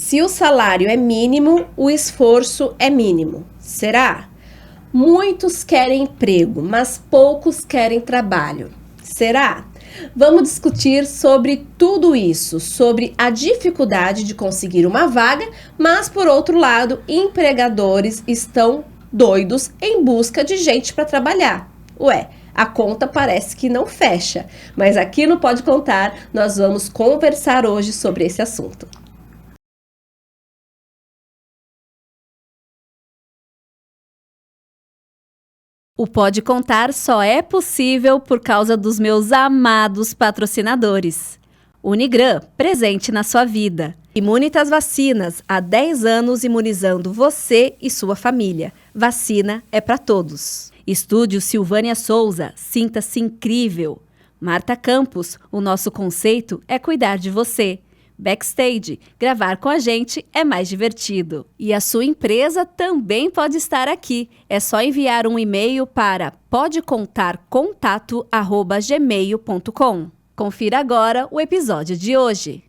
Se o salário é mínimo, o esforço é mínimo. Será? Muitos querem emprego, mas poucos querem trabalho. Será? Vamos discutir sobre tudo isso, sobre a dificuldade de conseguir uma vaga, mas por outro lado, empregadores estão doidos em busca de gente para trabalhar. Ué, a conta parece que não fecha, mas aqui no Pode Contar nós vamos conversar hoje sobre esse assunto. O Pode Contar só é possível por causa dos meus amados patrocinadores. Unigran, presente na sua vida. Imunitas Vacinas, há 10 anos imunizando você e sua família. Vacina é para todos. Estúdio Silvânia Souza, sinta-se incrível. Marta Campos, o nosso conceito é cuidar de você. Backstage, gravar com a gente é mais divertido. E a sua empresa também pode estar aqui. É só enviar um e-mail para podecontarcontato@gmail.com. Confira agora o episódio de hoje.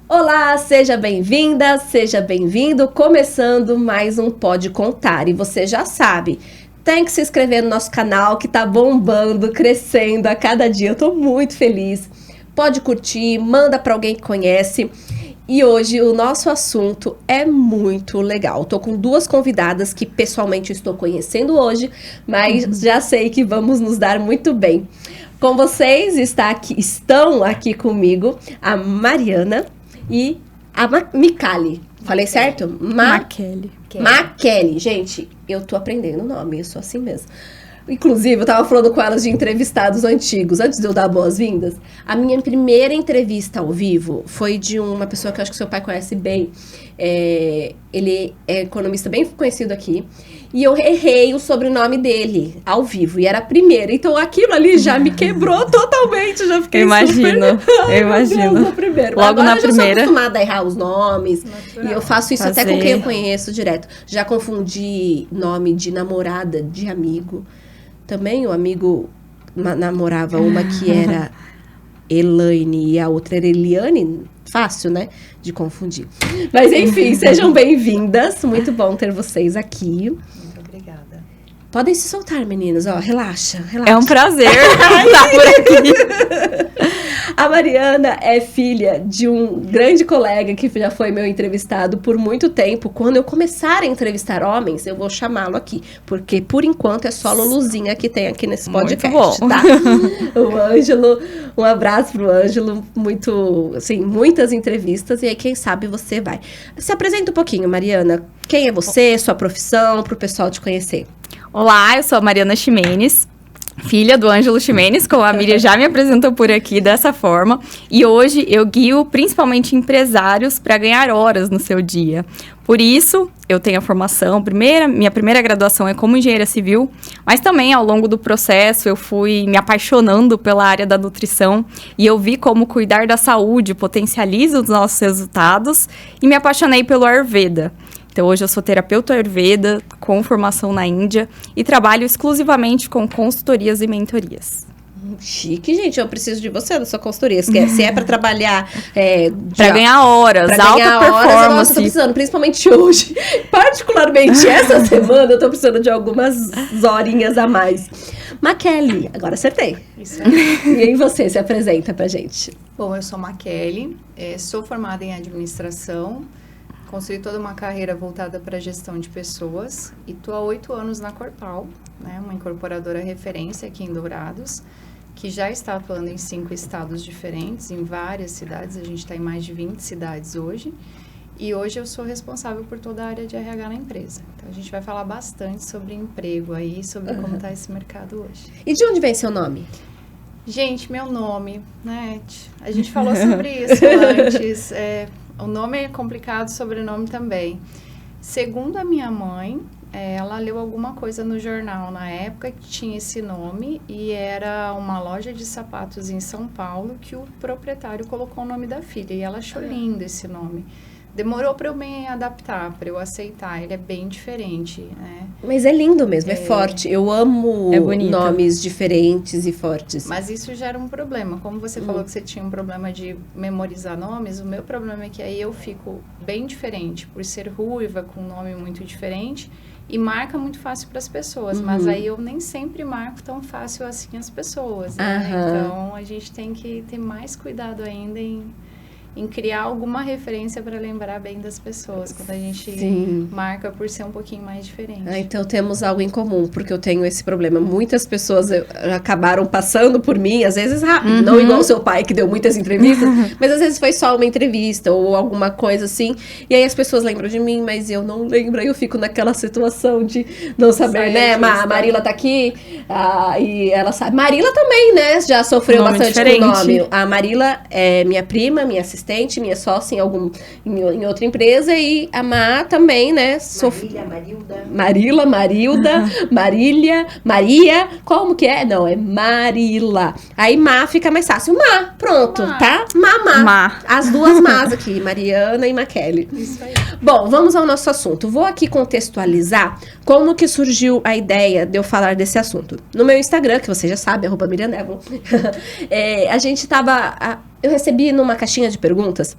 Olá, seja bem-vinda, seja bem-vindo. Começando mais um Pode Contar. E você já sabe, tem que se inscrever no nosso canal que tá bombando, crescendo a cada dia. Eu tô muito feliz. Pode curtir, manda para alguém que conhece. E hoje o nosso assunto é muito legal. Tô com 2 convidadas que pessoalmente eu estou conhecendo hoje, mas já sei que vamos nos dar muito bem. Com vocês estão aqui comigo a Mariana e a Micali. Falei certo? Maquele. Maquele. Gente, eu tô aprendendo o nome, eu sou assim mesmo. Inclusive, eu tava falando com elas de entrevistados antigos, antes de eu dar boas-vindas. A minha primeira entrevista ao vivo foi de uma pessoa que eu acho que seu pai conhece bem. Ele é economista bem conhecido aqui. E eu errei o sobrenome dele ao vivo. E era a primeira. Então, aquilo ali já me quebrou totalmente. Já fiquei eu imagino. Primeiro. Logo agora na eu já primeira. sou acostumada a errar os nomes. Natural. E eu faço isso até com quem eu conheço direto. Já confundi nome de namorada, de amigo. Também o amigo namorava uma que era Elaine e a outra era Eliane. Fácil, né? De confundir. Mas enfim, sejam bem-vindas. Muito bom ter vocês aqui. Muito obrigada. Podem se soltar, meninas. Ó, relaxa. É um prazer estar por aqui. A Mariana é filha de um grande colega que já foi meu entrevistado por muito tempo. Quando eu começar a entrevistar homens, eu vou chamá-lo aqui. Porque, por enquanto, é só Luluzinha que tem aqui nesse podcast, muito bom. Tá? O Ângelo, um abraço pro Ângelo. Muitas entrevistas. E aí, quem sabe, você vai. Se apresenta um pouquinho, Mariana. Quem é você, sua profissão, pro pessoal te conhecer. Olá, eu sou a Mariana Ximenes, filha do Ângelo Ximenes, como a Miriam já me apresentou por aqui dessa forma. E hoje eu guio principalmente empresários para ganhar horas no seu dia. Por isso, eu tenho a formação, minha primeira graduação é como engenheira civil, mas também ao longo do processo eu fui me apaixonando pela área da nutrição e eu vi como cuidar da saúde potencializa os nossos resultados e me apaixonei pelo Ayurveda. Então, hoje eu sou terapeuta Ayurveda, com formação na Índia, e trabalho exclusivamente com consultorias e mentorias. Chique, gente. Eu preciso de você, da sua consultoria. Se é para trabalhar... para ganhar horas, alta performance. Nossa, eu tô precisando, principalmente hoje. Particularmente essa semana, eu tô precisando de algumas horinhas a mais. Maquele, agora acertei. Isso aí. E aí você se apresenta pra gente. Bom, eu sou Maquele, sou formada em administração. Construí toda uma carreira voltada para a gestão de pessoas e estou há 8 anos na Corpal, né, uma incorporadora referência aqui em Dourados, que já está atuando em 5 estados diferentes, em várias cidades, a gente está em mais de 20 cidades hoje, e hoje eu sou responsável por toda a área de RH na empresa. Então a gente vai falar bastante sobre emprego aí, sobre como está esse mercado hoje. E de onde vem seu nome? Gente, meu nome, né, a gente falou sobre isso antes, o nome é complicado, o sobrenome também. Segundo a minha mãe, ela leu alguma coisa no jornal na época que tinha esse nome e era uma loja de sapatos em São Paulo que o proprietário colocou o nome da filha e ela achou lindo esse nome. demorou para eu me adaptar, para eu aceitar. Ele é bem diferente, né? Mas é lindo mesmo, é forte. Eu amo nomes diferentes e fortes. Mas isso gera um problema. Como você falou que você tinha um problema de memorizar nomes, o meu problema é que aí eu fico bem diferente, por ser ruiva, com um nome muito diferente, e marca muito fácil para as pessoas. Mas aí eu nem sempre marco tão fácil assim as pessoas, né? Então, a gente tem que ter mais cuidado ainda em criar alguma referência para lembrar bem das pessoas, quando a gente marca por ser um pouquinho mais diferente. Então temos algo em comum, porque eu tenho esse problema. Muitas pessoas acabaram passando por mim, às vezes rápido, não igual o seu pai, que deu muitas entrevistas, mas às vezes foi só uma entrevista ou alguma coisa assim, e aí as pessoas lembram de mim, mas eu não lembro, aí eu fico naquela situação de não saber, né? A Marila tá aqui, e ela sabe. Marila também, né? Já sofreu bastante com o nome. A Marila é minha prima, minha assistente, minha sócia em outra empresa, e a Má também, né? Marília, Maria, como que é? Não, é Marila. Aí Má fica mais fácil. Má, pronto, tá? Má. As duas Más aqui, Mariana e Maquele. Isso aí. Bom, vamos ao nosso assunto. Vou aqui contextualizar como que surgiu a ideia de eu falar desse assunto. No meu Instagram, que você já sabe, @miriamdevon, eu recebi numa caixinha de perguntas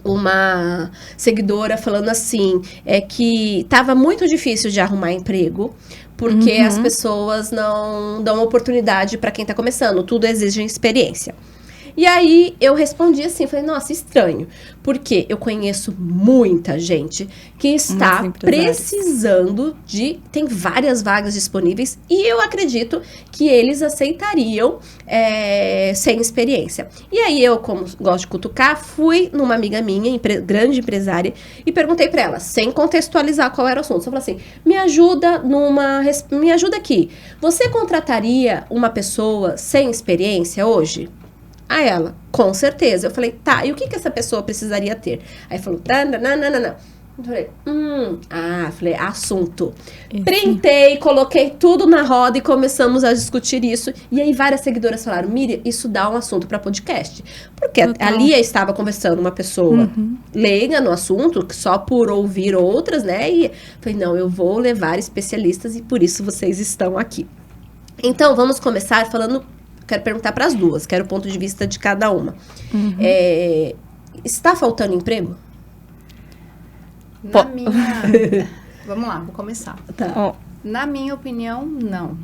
uma seguidora falando assim, que tava muito difícil de arrumar emprego, porque as pessoas não dão oportunidade para quem tá começando, tudo exige experiência. E aí eu respondi assim, falei, nossa, estranho, porque eu conheço muita gente que está precisando tem várias vagas disponíveis, e eu acredito que eles aceitariam sem experiência. E aí eu, como gosto de cutucar, fui numa amiga minha, grande empresária, e perguntei para ela, sem contextualizar qual era o assunto, eu falei assim, me ajuda aqui, você contrataria uma pessoa sem experiência hoje? Aí ela, com certeza. Eu falei, tá, e o que essa pessoa precisaria ter? Aí falou, não. Eu falei, assunto. Printei, coloquei tudo na roda e começamos a discutir isso. E aí várias seguidoras falaram, Miriam, isso dá um assunto para podcast. Porque ali eu estava conversando uma pessoa leiga no assunto, só por ouvir outras, né? E falei, não, eu vou levar especialistas e por isso vocês estão aqui. Então, vamos começar falando... Quero perguntar para as duas, quero o ponto de vista de cada uma. Está faltando emprego? Vamos lá, vou começar. Tá. Na minha opinião, não.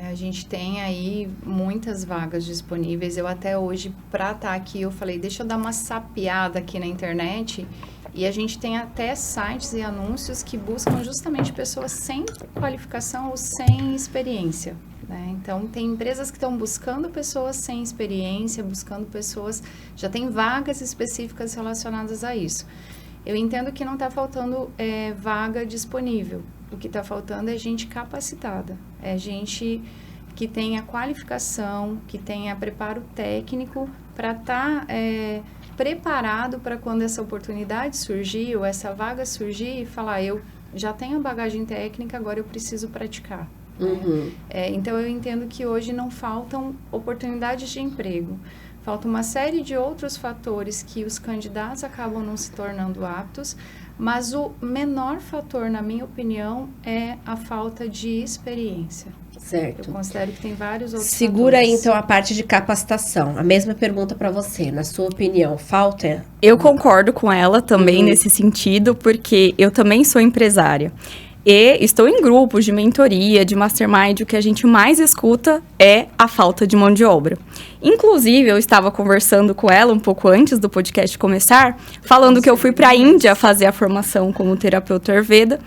A gente tem aí muitas vagas disponíveis. Eu até hoje, para estar aqui, eu falei, deixa eu dar uma sapeada aqui na internet. E a gente tem até sites e anúncios que buscam justamente pessoas sem qualificação ou sem experiência. Né? Então, tem empresas que estão buscando pessoas sem experiência, buscando pessoas... Já tem vagas específicas relacionadas a isso. Eu entendo que não está faltando vaga disponível. O que está faltando é gente capacitada. É gente que tenha qualificação, que tenha preparo técnico para estar preparado para quando essa oportunidade surgir ou essa vaga surgir e falar, eu já tenho bagagem técnica, agora eu preciso praticar. Então, eu entendo que hoje não faltam oportunidades de emprego. Falta uma série de outros fatores que os candidatos acabam não se tornando aptos, mas o menor fator, na minha opinião, é a falta de experiência. Certo. Eu considero que tem vários outros Segura fatores. aí, então, a parte de capacitação. A mesma pergunta para você. Na sua opinião, falta? Eu concordo com ela também nesse sentido, porque eu também sou empresária. E estou em grupos de mentoria, de mastermind, o que a gente mais escuta é a falta de mão de obra. Inclusive, eu estava conversando com ela um pouco antes do podcast começar, falando que eu fui para a Índia fazer a formação como terapeuta Ayurveda,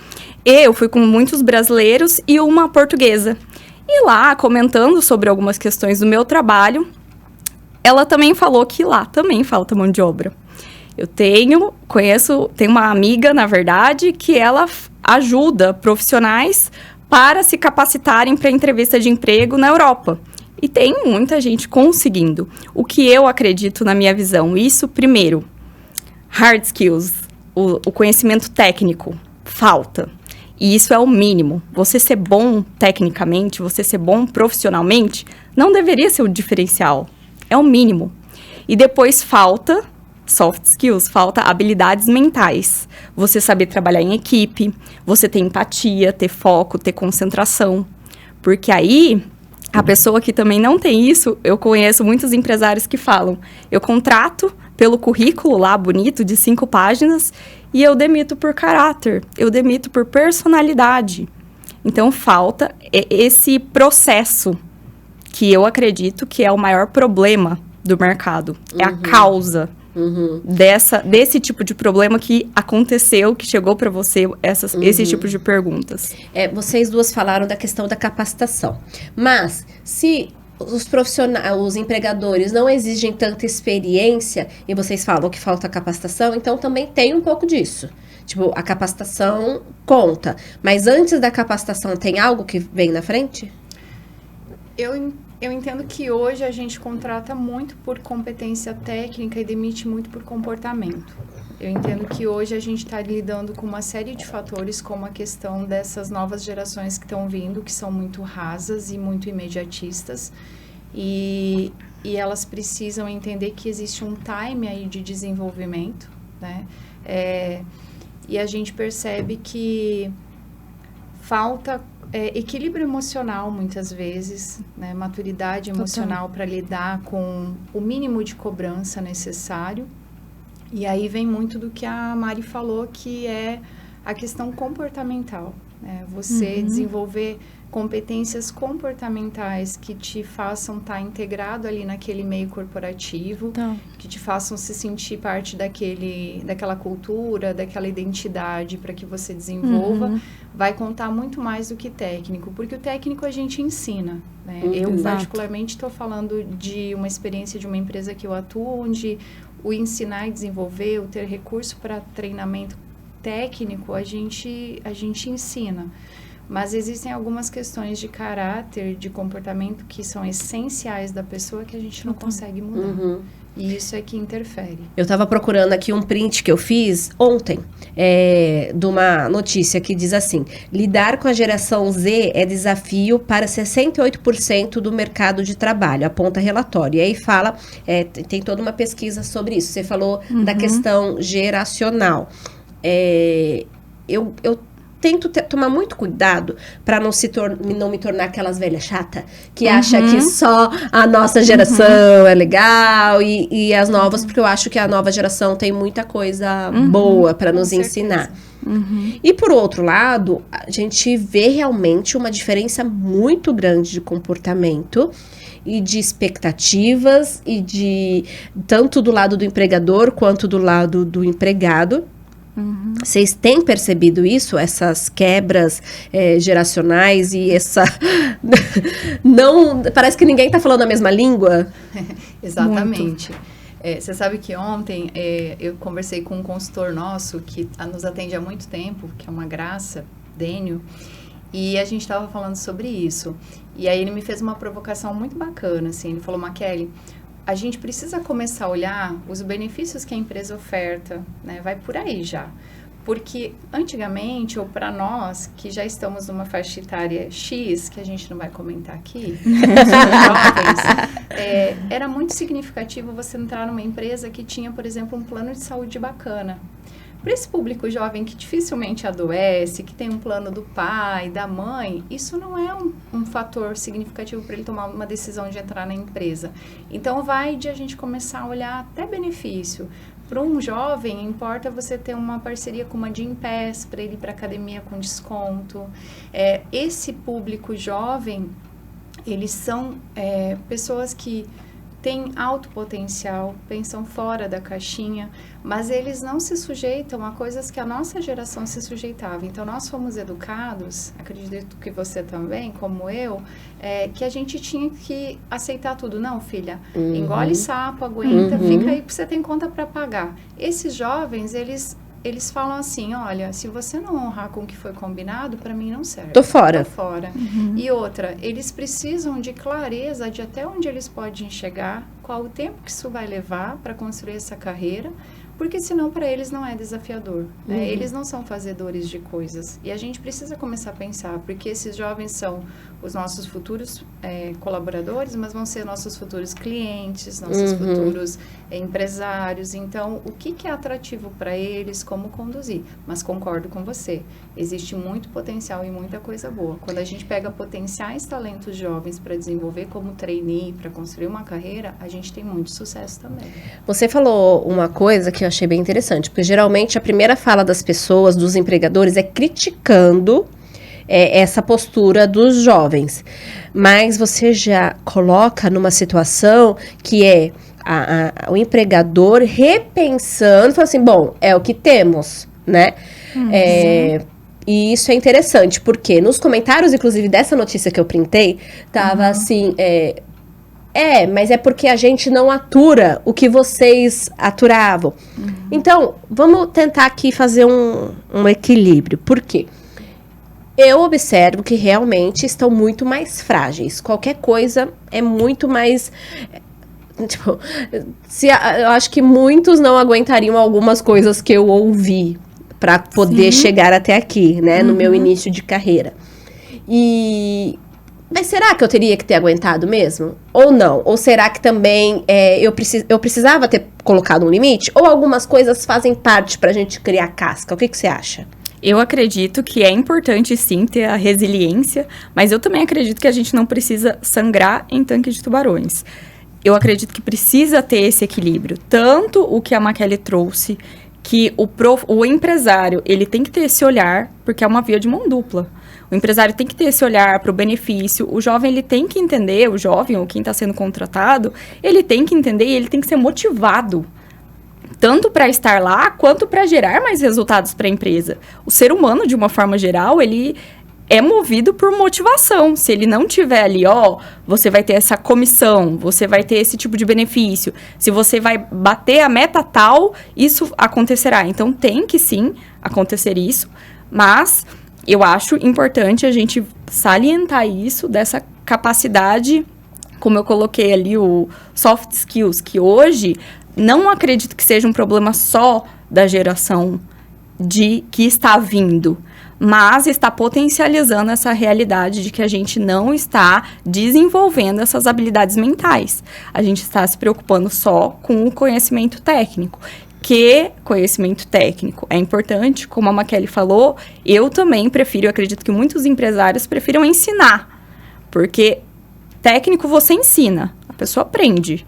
e eu fui com muitos brasileiros e uma portuguesa. E lá, comentando sobre algumas questões do meu trabalho, ela também falou que lá também falta mão de obra. Eu tenho uma amiga, na verdade, que ela ajuda profissionais para se capacitarem para entrevista de emprego na Europa. E tem muita gente conseguindo. O que eu acredito na minha visão, isso primeiro, hard skills, o conhecimento técnico, falta. E isso é o mínimo. Você ser bom tecnicamente, você ser bom profissionalmente, não deveria ser o diferencial. É o mínimo. E depois falta soft skills, falta habilidades mentais. Você saber trabalhar em equipe, você ter empatia, ter foco, ter concentração. Porque aí, a pessoa que também não tem isso, eu conheço muitos empresários que falam, eu contrato pelo currículo lá, bonito, de 5 páginas, e eu demito por caráter, eu demito por personalidade. Então, falta esse processo, que eu acredito que é o maior problema do mercado. É a causa desse tipo de problema que aconteceu, que chegou para você, esse tipo de perguntas. Vocês duas falaram da questão da capacitação. Mas, se os profissionais, os empregadores não exigem tanta experiência, e vocês falam que falta capacitação, então também tem um pouco disso. Tipo, a capacitação conta. Mas antes da capacitação, tem algo que vem na frente? Eu entendo que hoje a gente contrata muito por competência técnica e demite muito por comportamento. Eu entendo que hoje a gente está lidando com uma série de fatores, como a questão dessas novas gerações que estão vindo, que são muito rasas e muito imediatistas, e elas precisam entender que existe um time aí de desenvolvimento, né? E a gente percebe que falta equilíbrio emocional, muitas vezes, né? Maturidade emocional para lidar com o mínimo de cobrança necessário. E aí vem muito do que a Mari falou, que é a questão comportamental, né? Você desenvolver competências comportamentais que te façam estar integrado ali naquele meio corporativo, que te façam se sentir parte daquela cultura, daquela identidade para que você desenvolva, vai contar muito mais do que técnico, porque o técnico a gente ensina, né? Eu particularmente estou falando de uma experiência de uma empresa que eu atuo, onde o ensinar e desenvolver, o ter recurso para treinamento técnico, a gente ensina. Mas existem algumas questões de caráter, de comportamento que são essenciais da pessoa que a gente não consegue mudar. E isso é que interfere. Eu estava procurando aqui um print que eu fiz ontem, de uma notícia que diz assim: lidar com a geração Z é desafio para 68% do mercado de trabalho, aponta relatório. E aí fala, tem toda uma pesquisa sobre isso. Você falou da questão geracional. Eu tento tomar muito cuidado para não me tornar aquelas velhas chatas que acha que só a nossa geração é legal e as novas, porque eu acho que a nova geração tem muita coisa boa para nos ensinar. E por outro lado, a gente vê realmente uma diferença muito grande de comportamento e de expectativas e de tanto do lado do empregador quanto do lado do empregado. Vocês têm percebido isso? Essas quebras geracionais e essa... não, parece que ninguém está falando a mesma língua? Exatamente. Você sabe que ontem eu conversei com um consultor nosso que nos atende há muito tempo, que é uma graça, Dênio, e a gente estava falando sobre isso. E aí ele me fez uma provocação muito bacana, assim, ele falou: Maquele, a gente precisa começar a olhar os benefícios que a empresa oferta, né? Vai por aí já. Porque antigamente, ou para nós, que já estamos numa faixa etária X, que a gente não vai comentar aqui, jovens, era muito significativo você entrar numa empresa que tinha, por exemplo, um plano de saúde bacana. Para esse público jovem que dificilmente adoece, que tem um plano do pai, da mãe, isso não é um fator significativo para ele tomar uma decisão de entrar na empresa. Então, vai de a gente começar a olhar até benefício. Para um jovem, importa você ter uma parceria com uma Gympass para ele ir para academia com desconto. Esse público jovem, eles são pessoas que têm alto potencial, pensam fora da caixinha, mas eles não se sujeitam a coisas que a nossa geração se sujeitava. Então, nós fomos educados, acredito que você também, como eu, que a gente tinha que aceitar tudo. Não, filha, engole sapo, aguenta, fica aí, porque você tem conta para pagar. Esses jovens, eles falam assim: olha, se você não honrar com o que foi combinado, para mim não serve. Tô fora. E outra, eles precisam de clareza de até onde eles podem chegar qual o tempo que isso vai levar para construir essa carreira, porque senão para eles não é desafiador. Né? Eles não são fazedores de coisas. E a gente precisa começar a pensar, porque esses jovens são os nossos futuros colaboradores, mas vão ser nossos futuros clientes, nossos futuros empresários. Então, o que é atrativo para eles, como conduzir? Mas concordo com você, existe muito potencial e muita coisa boa. Quando a gente pega potenciais talentos jovens para desenvolver como trainee, para construir uma carreira, a gente tem muito sucesso também. Você falou uma coisa que eu achei bem interessante, porque geralmente a primeira fala das pessoas, dos empregadores, é criticando essa postura dos jovens. Mas você já coloca numa situação que é o empregador repensando, falando assim, bom, é o que temos, né? E isso é interessante, porque nos comentários, inclusive, dessa notícia que eu printei, tava assim, mas é porque a gente não atura o que vocês aturavam. Então, vamos tentar aqui fazer um equilíbrio. Por quê? Eu observo que realmente estão muito mais frágeis. Qualquer coisa é muito mais... Tipo, eu acho que muitos não aguentariam algumas coisas que eu ouvi para poder chegar até aqui, né? No meu início de carreira. Mas será que eu teria que ter aguentado mesmo? Ou não? Ou será que também eu precisava ter colocado um limite? Ou algumas coisas fazem parte pra gente criar casca? O que você acha? Eu acredito que é importante, sim, ter a resiliência, mas eu também acredito que a gente não precisa sangrar em tanque de tubarões. Eu acredito que precisa ter esse equilíbrio. Tanto o que a Maquele trouxe, que o empresário, ele tem que ter esse olhar, porque é uma via de mão dupla. O empresário tem que ter esse olhar para o benefício. O jovem, ele tem que entender, o jovem ou quem está sendo contratado, ele tem que entender e ele tem que ser motivado. Tanto para estar lá, quanto para gerar mais resultados para a empresa. O ser humano, de uma forma geral, ele é movido por motivação. Se ele não tiver ali, você vai ter essa comissão, você vai ter esse tipo de benefício. Se você vai bater a meta tal, isso acontecerá. Então, tem que sim acontecer isso, mas eu acho importante a gente salientar isso, dessa capacidade, como eu coloquei ali, o soft skills, que hoje não acredito que seja um problema só da geração que está vindo, mas está potencializando essa realidade de que a gente não está desenvolvendo essas habilidades mentais. A gente está se preocupando só com o conhecimento técnico. Que conhecimento técnico é importante, como a Maquele falou, eu também acredito que muitos empresários prefiram ensinar, porque técnico você ensina, a pessoa aprende.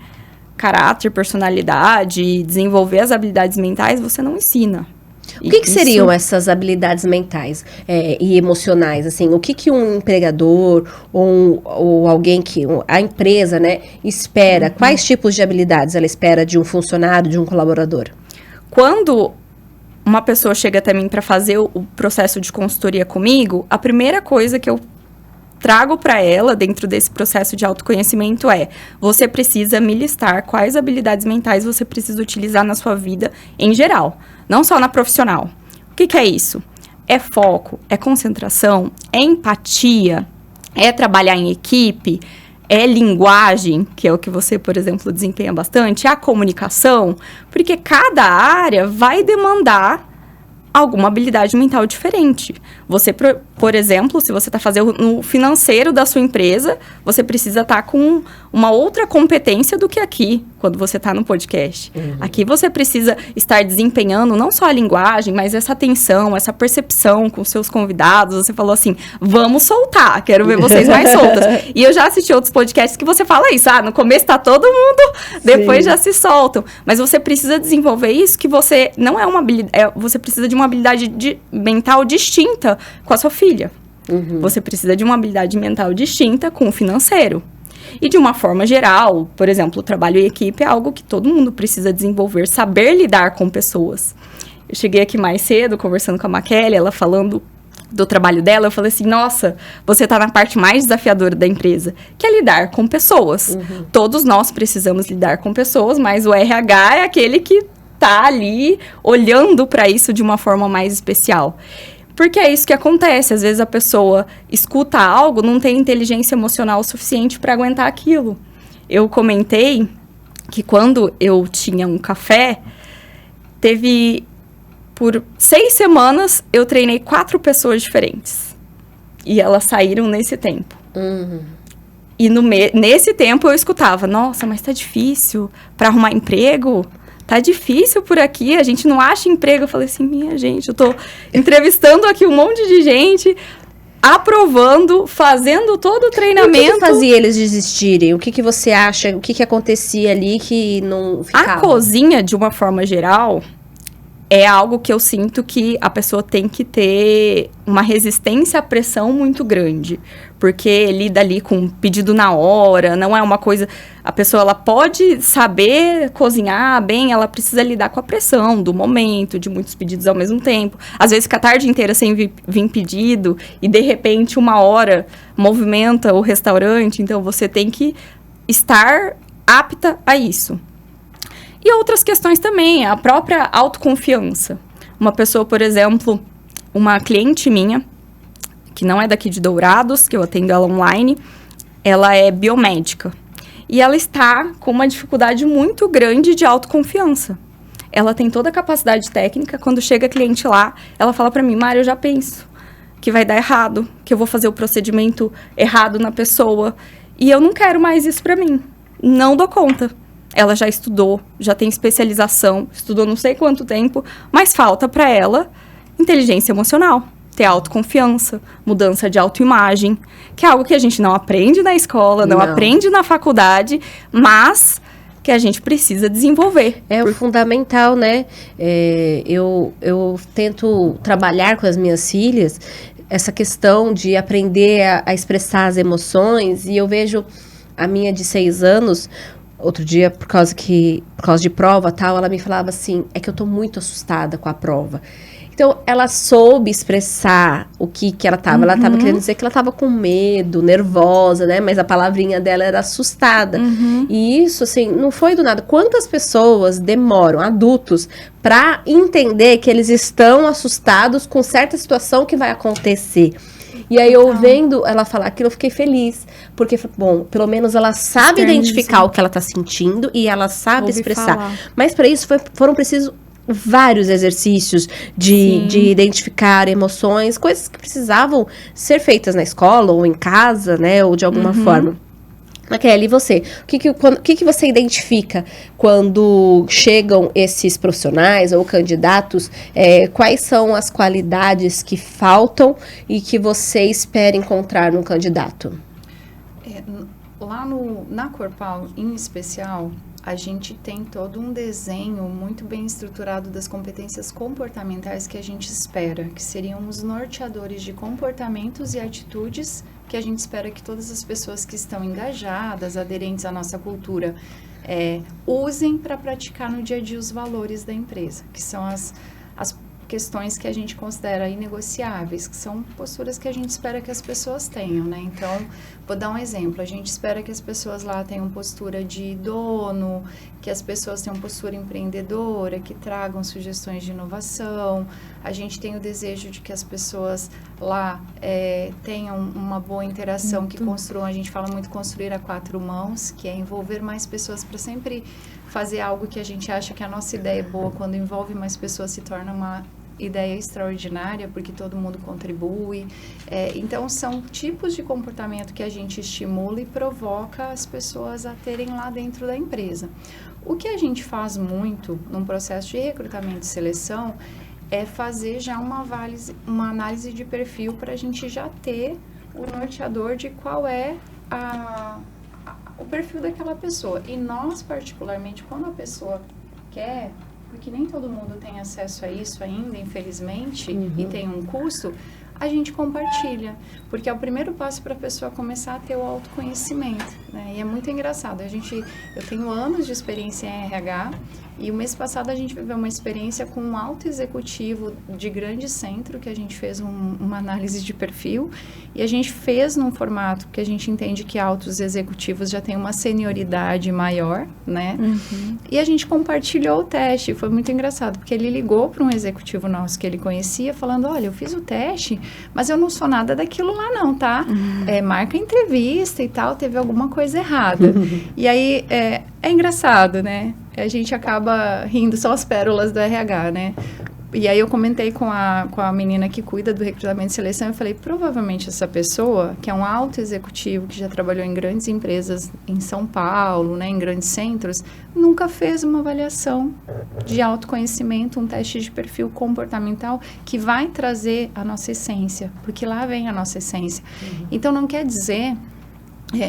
Caráter, personalidade, desenvolver as habilidades mentais, você não ensina. O que seriam essas habilidades mentais e emocionais? Assim, o que um empregador ou alguém a empresa, né, espera? Quais tipos de habilidades ela espera de um funcionário, de um colaborador? Quando uma pessoa chega até mim para fazer o processo de consultoria comigo, a primeira coisa que eu trago para ela, dentro desse processo de autoconhecimento, você precisa me listar quais habilidades mentais você precisa utilizar na sua vida em geral, não só na profissional. O que é isso? É foco, é concentração, é empatia, é trabalhar em equipe, é linguagem, que é o que você, por exemplo, desempenha bastante, é a comunicação, porque cada área vai demandar alguma habilidade mental diferente. Você, por exemplo, se você está fazendo no financeiro da sua empresa, você precisa estar com uma outra competência do que aqui, quando você está no podcast. Aqui você precisa estar desempenhando não só a linguagem, mas essa atenção, essa percepção com seus convidados. Você falou assim, vamos soltar, quero ver vocês mais soltas. E eu já assisti outros podcasts que você fala isso, no começo tá todo mundo, depois já se soltam. Mas você precisa desenvolver isso, que você não é uma habilidade, você precisa de uma habilidade mental distinta com a sua filha. Você precisa de uma habilidade mental distinta com o financeiro. E de uma forma geral, por exemplo, o trabalho em equipe é algo que todo mundo precisa desenvolver, saber lidar com pessoas. Eu cheguei aqui mais cedo, conversando com a Maquele, ela falando do trabalho dela, eu falei assim, nossa, você tá na parte mais desafiadora da empresa, que é lidar com pessoas. Todos nós precisamos lidar com pessoas, mas o RH é aquele que tá ali olhando para isso de uma forma mais especial. Porque é isso que acontece, às vezes a pessoa escuta algo, não tem inteligência emocional suficiente para aguentar aquilo. Eu comentei que quando eu tinha um café, por 6 semanas, eu treinei 4 pessoas diferentes. E elas saíram nesse tempo. E nesse tempo eu escutava, nossa, mas tá difícil para arrumar emprego? Tá difícil por aqui, a gente não acha emprego. Eu falei assim, minha gente, eu tô entrevistando aqui um monte de gente, aprovando, fazendo todo o treinamento. E o que fazia eles desistirem? O que você acha? O que acontecia ali que não ficava? A cozinha, de uma forma geral, é algo que eu sinto que a pessoa tem que ter uma resistência à pressão muito grande. Porque lida ali com pedido na hora, não é uma coisa... A pessoa, ela pode saber cozinhar bem, ela precisa lidar com a pressão do momento, de muitos pedidos ao mesmo tempo. Às vezes fica a tarde inteira sem vir pedido e, de repente, 1 hora movimenta o restaurante. Então, você tem que estar apta a isso. E outras questões também, a própria autoconfiança. Uma pessoa, por exemplo, uma cliente minha, que não é daqui de Dourados, que eu atendo ela online, ela é biomédica. E ela está com uma dificuldade muito grande de autoconfiança. Ela tem toda a capacidade técnica, quando chega cliente lá, ela fala para mim, Mari, eu já penso que vai dar errado, que eu vou fazer o procedimento errado na pessoa, e eu não quero mais isso para mim. Não dou conta. Ela já estudou, já tem especialização, estudou não sei quanto tempo, mas falta para ela inteligência emocional, ter autoconfiança, mudança de autoimagem, que é algo que a gente não aprende na escola, não aprende na faculdade, mas que a gente precisa desenvolver. É o fundamental, né? Eu tento trabalhar com as minhas filhas essa questão de aprender a expressar as emoções, e eu vejo a minha de 6 anos... Outro dia, por causa de prova tal, ela me falava assim, é que eu tô muito assustada com a prova. Então, ela soube expressar o que ela tava. Ela tava querendo dizer que ela tava com medo, nervosa, né? Mas a palavrinha dela era assustada. E isso, assim, não foi do nada. Quantas pessoas demoram, adultos, pra entender que eles estão assustados com certa situação que vai acontecer? E aí, eu vendo ela falar aquilo, eu fiquei feliz. Porque, bom, pelo menos ela sabe identificar o que ela tá sentindo e ela sabe expressar. Falar. Mas para isso foram precisos vários exercícios de identificar emoções, coisas que precisavam ser feitas na escola ou em casa, né? Ou de alguma forma. Kelly, e você? O que você identifica quando chegam esses profissionais ou candidatos? Quais são as qualidades que faltam e que você espera encontrar num candidato? Lá na Corpal, em especial, a gente tem todo um desenho muito bem estruturado das competências comportamentais que a gente espera, que seriam os norteadores de comportamentos e atitudes que a gente espera que todas as pessoas que estão engajadas, aderentes à nossa cultura, usem para praticar no dia a dia os valores da empresa, que são as questões que a gente considera inegociáveis, que são posturas que a gente espera que as pessoas tenham, né? Então, vou dar um exemplo. A gente espera que as pessoas lá tenham postura de dono, que as pessoas tenham postura empreendedora, que tragam sugestões de inovação. A gente tem o desejo de que as pessoas lá tenham uma boa interação, que construam, a gente fala muito construir a 4 mãos, que é envolver mais pessoas para sempre fazer algo que a gente acha que a nossa ideia é boa, quando envolve mais pessoas se torna uma ideia extraordinária, porque todo mundo contribui. Então, são tipos de comportamento que a gente estimula e provoca as pessoas a terem lá dentro da empresa. O que a gente faz muito num processo de recrutamento e seleção é fazer já uma análise de perfil para a gente já ter o norteador de qual é o perfil daquela pessoa. E nós, particularmente, quando a pessoa quer, porque nem todo mundo tem acesso a isso ainda, infelizmente, e tem um custo, a gente compartilha, porque é o primeiro passo para a pessoa começar a ter o autoconhecimento, né? E é muito engraçado. Eu tenho anos de experiência em RH, e o mês passado a gente viveu uma experiência com um alto executivo de grande centro, que a gente fez uma análise de perfil, e a gente fez num formato que a gente entende que altos executivos já têm uma senioridade maior, né? E a gente compartilhou o teste. Foi muito engraçado, porque ele ligou para um executivo nosso que ele conhecia, falando, olha, eu fiz o teste, mas eu não sou nada daquilo lá não, tá? Marca entrevista e tal, teve alguma coisa errada. E aí, É engraçado, né? A gente acaba rindo, só as pérolas do RH, né? E aí eu comentei com a menina que cuida do recrutamento e seleção, eu falei, provavelmente essa pessoa, que é um alto executivo, que já trabalhou em grandes empresas em São Paulo, né, em grandes centros, nunca fez uma avaliação de autoconhecimento, um teste de perfil comportamental que vai trazer a nossa essência, porque lá vem a nossa essência. Então, não quer dizer...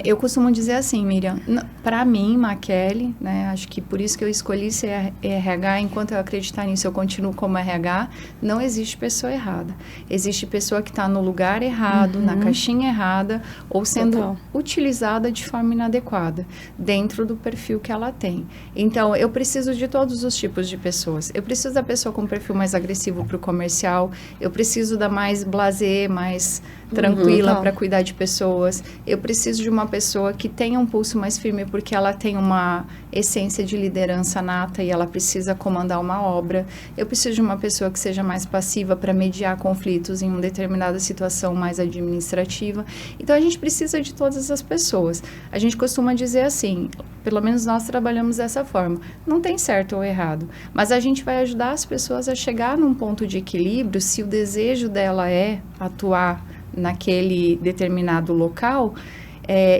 eu costumo dizer assim, Miriam, para mim, Maquele, né, acho que por isso que eu escolhi ser RH, enquanto eu acreditar nisso, eu continuo como RH, não existe pessoa errada. Existe pessoa que está no lugar errado, na caixinha errada, ou sendo utilizada de forma inadequada, dentro do perfil que ela tem. Então, eu preciso de todos os tipos de pessoas. Eu preciso da pessoa com perfil mais agressivo para o comercial, eu preciso da mais blasé, mais tranquila para cuidar de pessoas. Eu preciso de uma pessoa que tenha um pulso mais firme porque ela tem uma essência de liderança nata e ela precisa comandar uma obra. Eu preciso de uma pessoa que seja mais passiva para mediar conflitos em uma determinada situação mais administrativa. Então, a gente precisa de todas as pessoas. A gente costuma dizer assim, pelo menos nós trabalhamos dessa forma, não tem certo ou errado, mas a gente vai ajudar as pessoas a chegar num ponto de equilíbrio se o desejo dela é atuar naquele determinado local.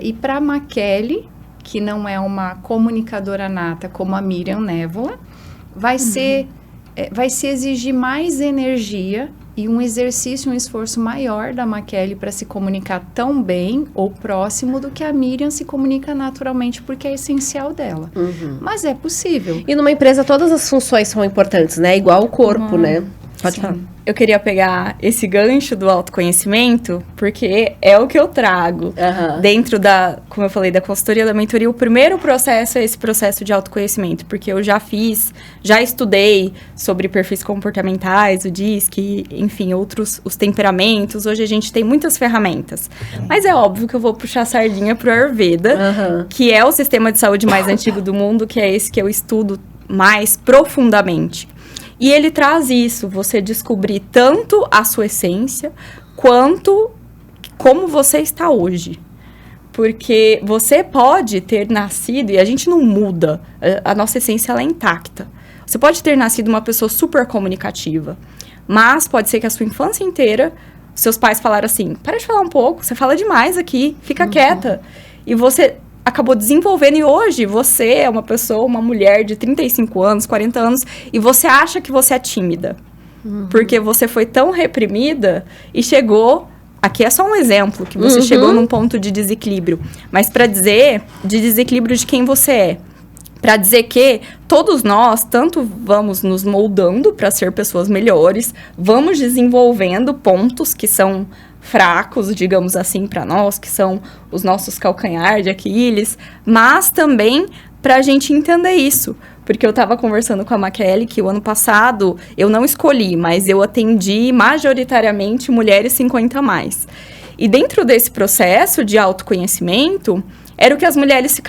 E para a Maquele, que não é uma comunicadora nata como a Miriam Névola, vai se exigir mais energia e um exercício, um esforço maior da Maquele para se comunicar tão bem ou próximo do que a Miriam se comunica naturalmente, porque é essencial dela. Mas é possível. E numa empresa todas as funções são importantes, né? Igual o corpo, né? Pode falar. Eu queria pegar esse gancho do autoconhecimento, porque é o que eu trago. Dentro da, como eu falei, da consultoria, da mentoria, o primeiro processo é esse processo de autoconhecimento, porque eu já estudei sobre perfis comportamentais, o DISC, enfim, os temperamentos. Hoje a gente tem muitas ferramentas. Mas é óbvio que eu vou puxar a sardinha pro Ayurveda, que é o sistema de saúde mais antigo do mundo, que é esse que eu estudo mais profundamente. E ele traz isso, você descobrir tanto a sua essência, quanto como você está hoje. Porque você pode ter nascido, e a gente não muda, a nossa essência ela é intacta. Você pode ter nascido uma pessoa super comunicativa, mas pode ser que a sua infância inteira, seus pais falaram assim, para de falar um pouco, você fala demais aqui, fica quieta. E você acabou desenvolvendo, e hoje você é uma pessoa, uma mulher de 35 anos, 40 anos, e você acha que você é tímida. Porque você foi tão reprimida e chegou... Aqui é só um exemplo, que você chegou num ponto de desequilíbrio. Mas para dizer de desequilíbrio de quem você é. Para dizer que todos nós, tanto vamos nos moldando para ser pessoas melhores, vamos desenvolvendo pontos que são fracos, digamos assim, para nós, que são os nossos calcanhares de Aquiles, mas também para a gente entender isso. Porque eu estava conversando com a Maquele que o ano passado eu não escolhi, mas eu atendi majoritariamente mulheres 50 a mais. E dentro desse processo de autoconhecimento, era o que as mulheres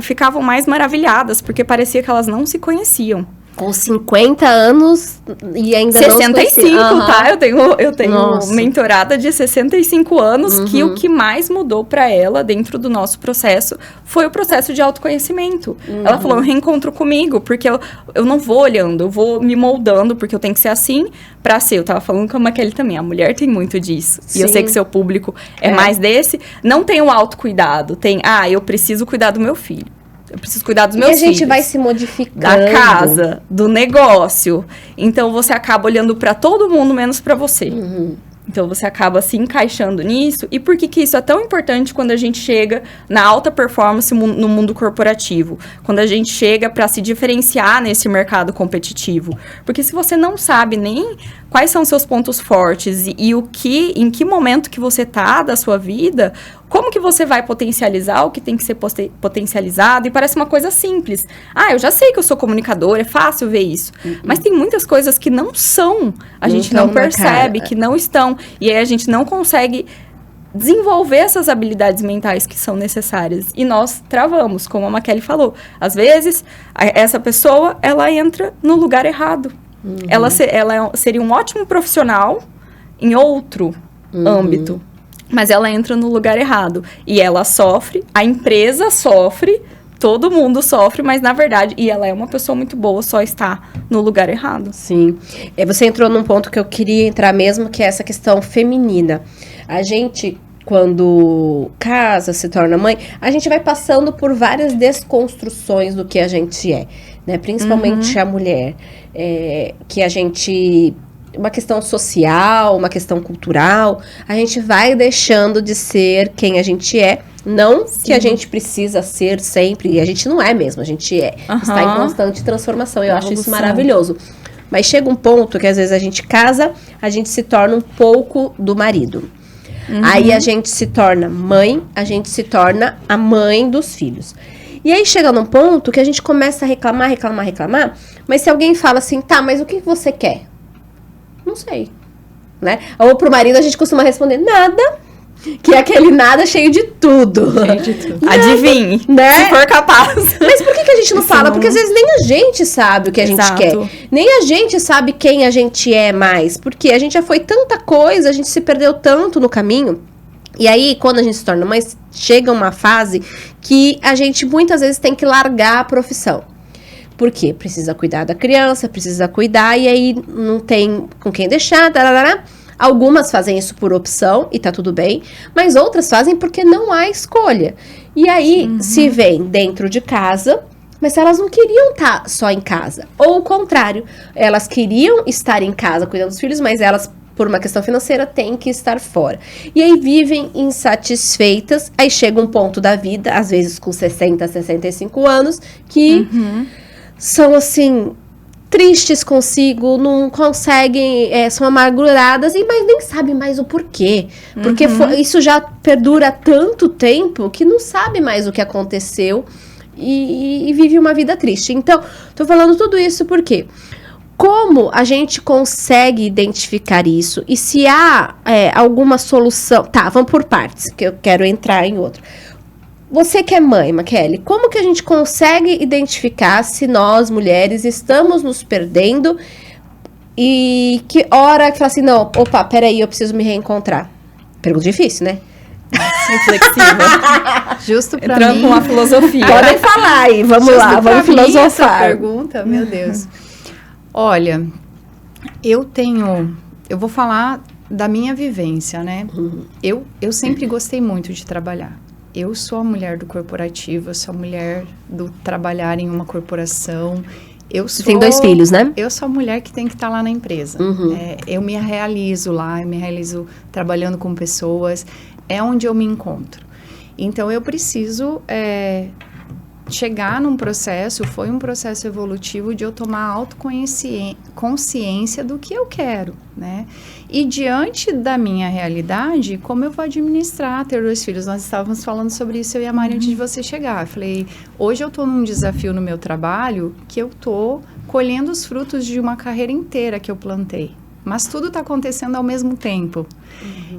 ficavam mais maravilhadas, porque parecia que elas não se conheciam. Com 50 anos e ainda 65, não tá? Eu tenho mentorada de 65 anos, que o que mais mudou para ela dentro do nosso processo foi o processo de autoconhecimento. Ela falou, eu reencontro comigo, porque eu não vou olhando, eu vou me moldando, porque eu tenho que ser assim pra ser. Eu tava falando com a Maquele também, a mulher tem muito disso. Sim. E eu sei que seu público é mais desse. Não tem o autocuidado, tem, eu preciso cuidar do meu filho. Eu preciso cuidar dos meus filhos. E a gente vai se modificando. Da casa, do negócio. Então, você acaba olhando para todo mundo, menos para você. Então, você acaba se encaixando nisso. E por que isso é tão importante quando a gente chega na alta performance no mundo corporativo? Quando a gente chega para se diferenciar nesse mercado competitivo. Porque se você não sabe nem quais são seus pontos fortes e em que momento que você tá da sua vida, como que você vai potencializar o que tem que ser potencializado? E parece uma coisa simples. Eu já sei que eu sou comunicadora, é fácil ver isso. Mas tem muitas coisas que não são. A gente não percebe, que não estão. E aí a gente não consegue desenvolver essas habilidades mentais que são necessárias. E nós travamos, como a Maquele falou. Às vezes, essa pessoa, ela entra no lugar errado. Ela seria um ótimo profissional em outro âmbito. Mas ela entra no lugar errado. E ela sofre, a empresa sofre, todo mundo sofre, mas na verdade, e ela é uma pessoa muito boa, só está no lugar errado. Sim. Você entrou num ponto que eu queria entrar mesmo, que é essa questão feminina. A gente, quando casa, se torna mãe, a gente vai passando por várias desconstruções do que a gente é, né? Principalmente a mulher, que a gente... Uma questão social, uma questão cultural, a gente vai deixando de ser quem a gente é. Não que a gente precisa ser sempre, e a gente não é mesmo, a gente está em constante transformação. Eu acho isso maravilhoso. Mas chega um ponto que às vezes a gente casa, a gente se torna um pouco do marido. Aí a gente se torna mãe, a gente se torna a mãe dos filhos. E aí chega num ponto que a gente começa a reclamar, mas se alguém fala assim, tá, mas o que você quer? Não sei, né? Ou pro marido a gente costuma responder, nada, que é aquele nada cheio de tudo. Cheio de tudo. Adivinhe, né? Se for capaz. Mas por que a gente não fala? Porque às vezes nem a gente sabe o que a gente quer. Nem a gente sabe quem a gente é mais. Porque a gente já foi tanta coisa, a gente se perdeu tanto no caminho. E aí, quando a gente se torna mãe, chega uma fase que a gente muitas vezes tem que largar a profissão. Por quê? Precisa cuidar da criança, precisa cuidar, e aí não tem com quem deixar, tarará. Algumas fazem isso por opção, e tá tudo bem, mas outras fazem porque não há escolha. E aí, se vem dentro de casa, mas elas não queriam estar só em casa. Ou o contrário, elas queriam estar em casa cuidando dos filhos, mas elas, por uma questão financeira, têm que estar fora. E aí vivem insatisfeitas, aí chega um ponto da vida, às vezes com 60, 65 anos, que... são, assim, tristes consigo, não conseguem, são amarguradas, mas nem sabem mais o porquê. Porque isso já perdura tanto tempo que não sabe mais o que aconteceu e vive uma vida triste. Então, tô falando tudo isso porque como a gente consegue identificar isso? E se há alguma solução... Tá, vamos por partes, que eu quero entrar em outro. Você que é mãe, Maquele, como que a gente consegue identificar se nós, mulheres, estamos nos perdendo e que hora que fala assim, não, opa, peraí, eu preciso me reencontrar? Pergunta difícil, né? Reflexiva. Justo pra Entrando mim. com uma filosofia. Podem falar aí, vamos lá, vamos filosofar. Essa pergunta, meu Deus. Olha, eu vou falar da minha vivência, né? Eu sempre gostei muito de trabalhar. Eu sou a mulher do corporativo, eu sou a mulher do trabalhar em uma corporação. Tem 2 filhos, né? Eu sou a mulher que tem que estar lá na empresa. Eu me realizo lá, eu me realizo trabalhando com pessoas. É onde eu me encontro. Então, eu preciso chegar num processo, foi um processo evolutivo de eu tomar autoconsciência do que eu quero, né? E diante da minha realidade, como eu vou administrar, ter 2 filhos? Nós estávamos falando sobre isso, eu e a Mari, antes de você chegar. Eu falei, hoje eu estou num desafio no meu trabalho que eu estou colhendo os frutos de uma carreira inteira que eu plantei. Mas tudo está acontecendo ao mesmo tempo.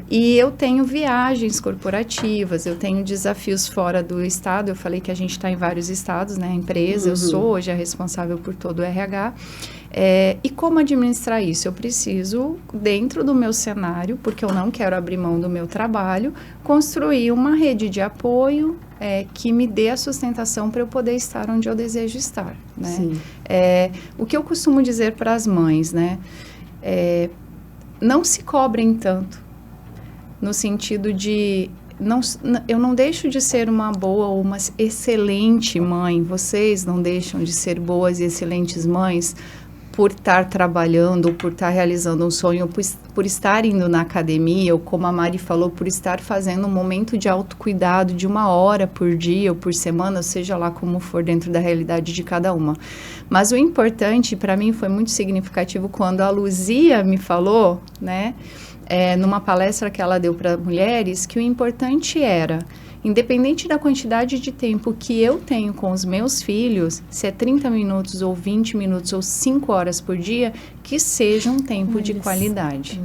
E eu tenho viagens corporativas, eu tenho desafios fora do estado. Eu falei que a gente está em vários estados, né? A empresa, eu sou hoje a responsável por todo o RH. E como administrar isso? Eu preciso, dentro do meu cenário, porque eu não quero abrir mão do meu trabalho, construir uma rede de apoio que me dê a sustentação para eu poder estar onde eu desejo estar, né? Sim. O que eu costumo dizer para as mães, né? Não se cobrem tanto, no sentido de eu não deixo de ser uma boa ou uma excelente mãe, vocês não deixam de ser boas e excelentes mães por estar trabalhando, ou por estar realizando um sonho, por estar indo na academia, ou como a Mari falou, por estar fazendo um momento de autocuidado de 1 hora por dia ou por semana, seja lá como for dentro da realidade de cada uma. Mas o importante, para mim, foi muito significativo quando a Luzia me falou, né, numa palestra que ela deu para mulheres, que o importante era, independente da quantidade de tempo que eu tenho com os meus filhos, se é 30 minutos ou 20 minutos ou 5 horas por dia, que seja um tempo de qualidade.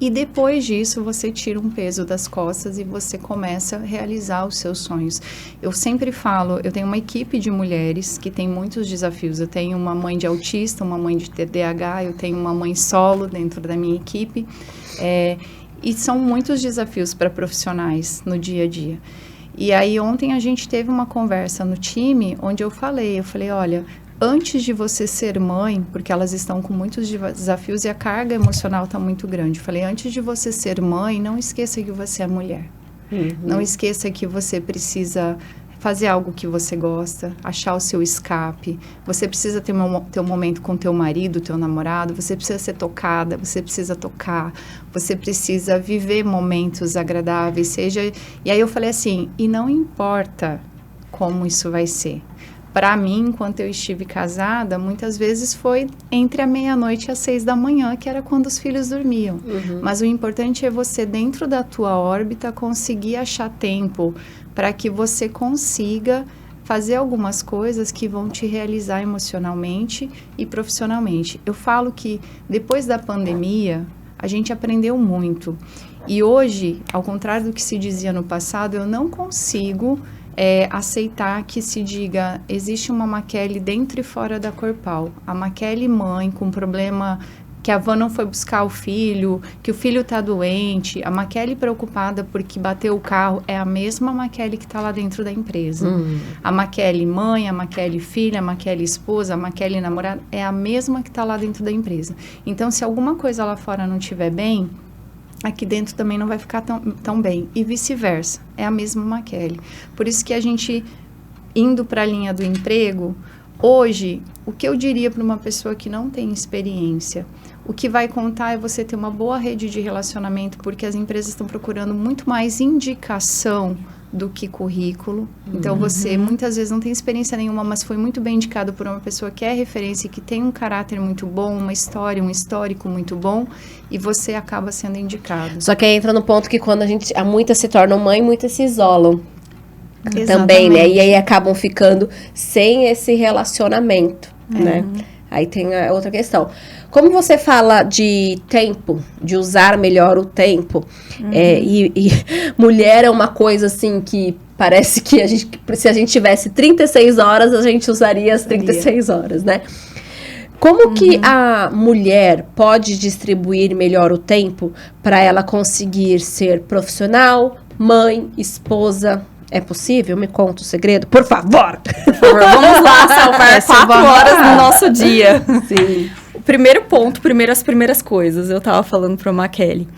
E depois disso, você tira um peso das costas e você começa a realizar os seus sonhos. Eu sempre falo, eu tenho uma equipe de mulheres que tem muitos desafios. Eu tenho uma mãe de autista, uma mãe de TDAH, eu tenho uma mãe solo dentro da minha equipe. E são muitos desafios para profissionais no dia a dia. E aí ontem a gente teve uma conversa no time onde eu falei, olha, antes de você ser mãe, porque elas estão com muitos desafios e a carga emocional está muito grande. Eu falei, antes de você ser mãe, não esqueça que você é mulher. Não esqueça que você precisa fazer algo que você gosta, achar o seu escape. Você precisa ter um momento com teu marido, teu namorado. Você precisa ser tocada, você precisa tocar. Você precisa viver momentos agradáveis, E aí eu falei assim, e não importa como isso vai ser. Para mim, enquanto eu estive casada, muitas vezes foi entre a meia-noite e às 6 da manhã, que era quando os filhos dormiam. Mas o importante é você, dentro da tua órbita, conseguir achar tempo para que você consiga fazer algumas coisas que vão te realizar emocionalmente e profissionalmente. Eu falo que depois da pandemia, a gente aprendeu muito. E hoje, ao contrário do que se dizia no passado, eu não consigo aceitar que se diga, existe uma Maquele dentro e fora da Corpal. A Maquele mãe com problema que a van não foi buscar o filho, que o filho está doente, a Maquele preocupada porque bateu o carro, é a mesma Maquele que está lá dentro da empresa. A Maquele mãe, a Maquele filha, a Maquele esposa, a Maquele namorada, é a mesma que está lá dentro da empresa. Então, se alguma coisa lá fora não estiver bem, aqui dentro também não vai ficar tão bem. E vice-versa, é a mesma Maquele. Por isso que a gente, indo para a linha do emprego, hoje, o que eu diria para uma pessoa que não tem experiência? O que vai contar é você ter uma boa rede de relacionamento, porque as empresas estão procurando muito mais indicação do que currículo. Então, você muitas vezes não tem experiência nenhuma, mas foi muito bem indicado por uma pessoa que é referência e que tem um caráter muito bom, uma história, um histórico muito bom, e você acaba sendo indicado. Só que aí entra no ponto que quando muitas se tornam mãe, muitas se isolam. Exatamente. Também, né? E aí acabam ficando sem esse relacionamento, né? Aí tem a outra questão. Como você fala de tempo, de usar melhor o tempo, e mulher é uma coisa assim que parece que se a gente tivesse 36 horas, a gente usaria as 36 horas, né? Como que a mulher pode distribuir melhor o tempo para ela conseguir ser profissional, mãe, esposa? É possível? Me conta o segredo, por favor. Por favor, vamos lá salvar 4 horas do nosso dia. Sim. O primeiro ponto, as primeiras coisas, eu tava falando pra Maquele.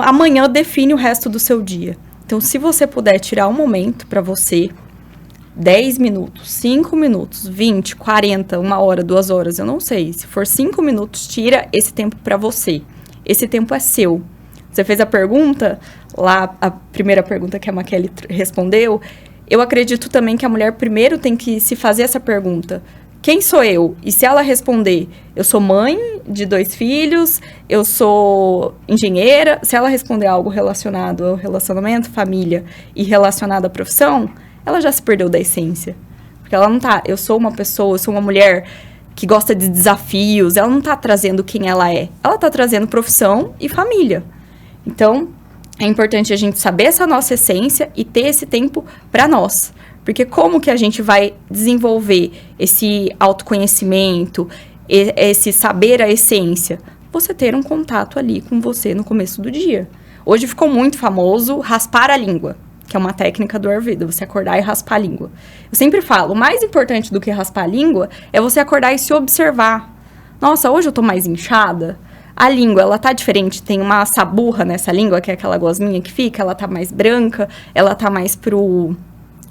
Amanhã define o resto do seu dia. Então, se você puder tirar um momento pra você, 10 minutos, 5 minutos, 20, 40, 1 hora, 2 horas, eu não sei. Se for 5 minutos, tira esse tempo pra você. Esse tempo é seu. Você fez a pergunta, lá a primeira pergunta que a Maquele respondeu, eu acredito também que a mulher primeiro tem que se fazer essa pergunta. Quem sou eu? E se ela responder, eu sou mãe de 2 filhos, eu sou engenheira, se ela responder algo relacionado ao relacionamento, família e relacionado à profissão, ela já se perdeu da essência. Porque ela não tá, eu sou uma pessoa, eu sou uma mulher que gosta de desafios, ela não tá trazendo quem ela é, ela tá trazendo profissão e família. Então, é importante a gente saber essa nossa essência e ter esse tempo para nós. Porque como que a gente vai desenvolver esse autoconhecimento, esse saber a essência? Você ter um contato ali com você no começo do dia. Hoje ficou muito famoso raspar a língua, que é uma técnica do Ayurveda, você acordar e raspar a língua. Eu sempre falo, o mais importante do que raspar a língua é você acordar e se observar. Nossa, hoje eu tô mais inchada. A língua, ela tá diferente, tem uma saburra nessa língua, que é aquela gosminha que fica, ela tá mais branca, ela tá mais pro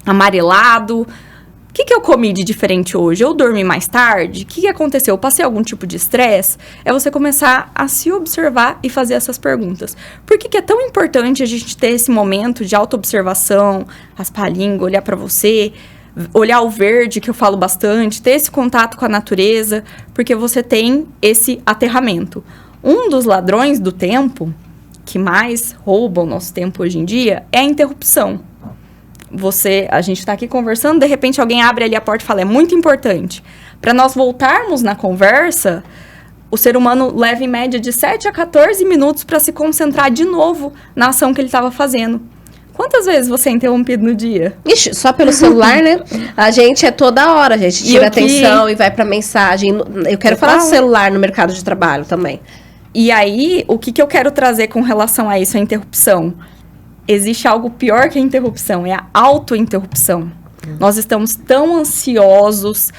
amarelado. O que eu comi de diferente hoje? Eu dormi mais tarde? O que aconteceu? Eu passei algum tipo de estresse? É você começar a se observar e fazer essas perguntas. Por que é tão importante a gente ter esse momento de autoobservação, raspar a língua, olhar pra você, olhar o verde, que eu falo bastante, ter esse contato com a natureza, porque você tem esse aterramento. Um dos ladrões do tempo, que mais rouba o nosso tempo hoje em dia, é a interrupção. A gente está aqui conversando, de repente alguém abre ali a porta e fala, é muito importante. Para nós voltarmos na conversa, o ser humano leva em média de 7 a 14 minutos para se concentrar de novo na ação que ele estava fazendo. Quantas vezes você é interrompido no dia? Ixi, só pelo celular, né? A gente é toda hora, a gente tira atenção e vai pra mensagem. Eu quero falar do celular no mercado de trabalho também. E aí, o que eu quero trazer com relação a isso, a interrupção? existe algo pior que a interrupção, é a autointerrupção. Nós estamos tão ansiosos,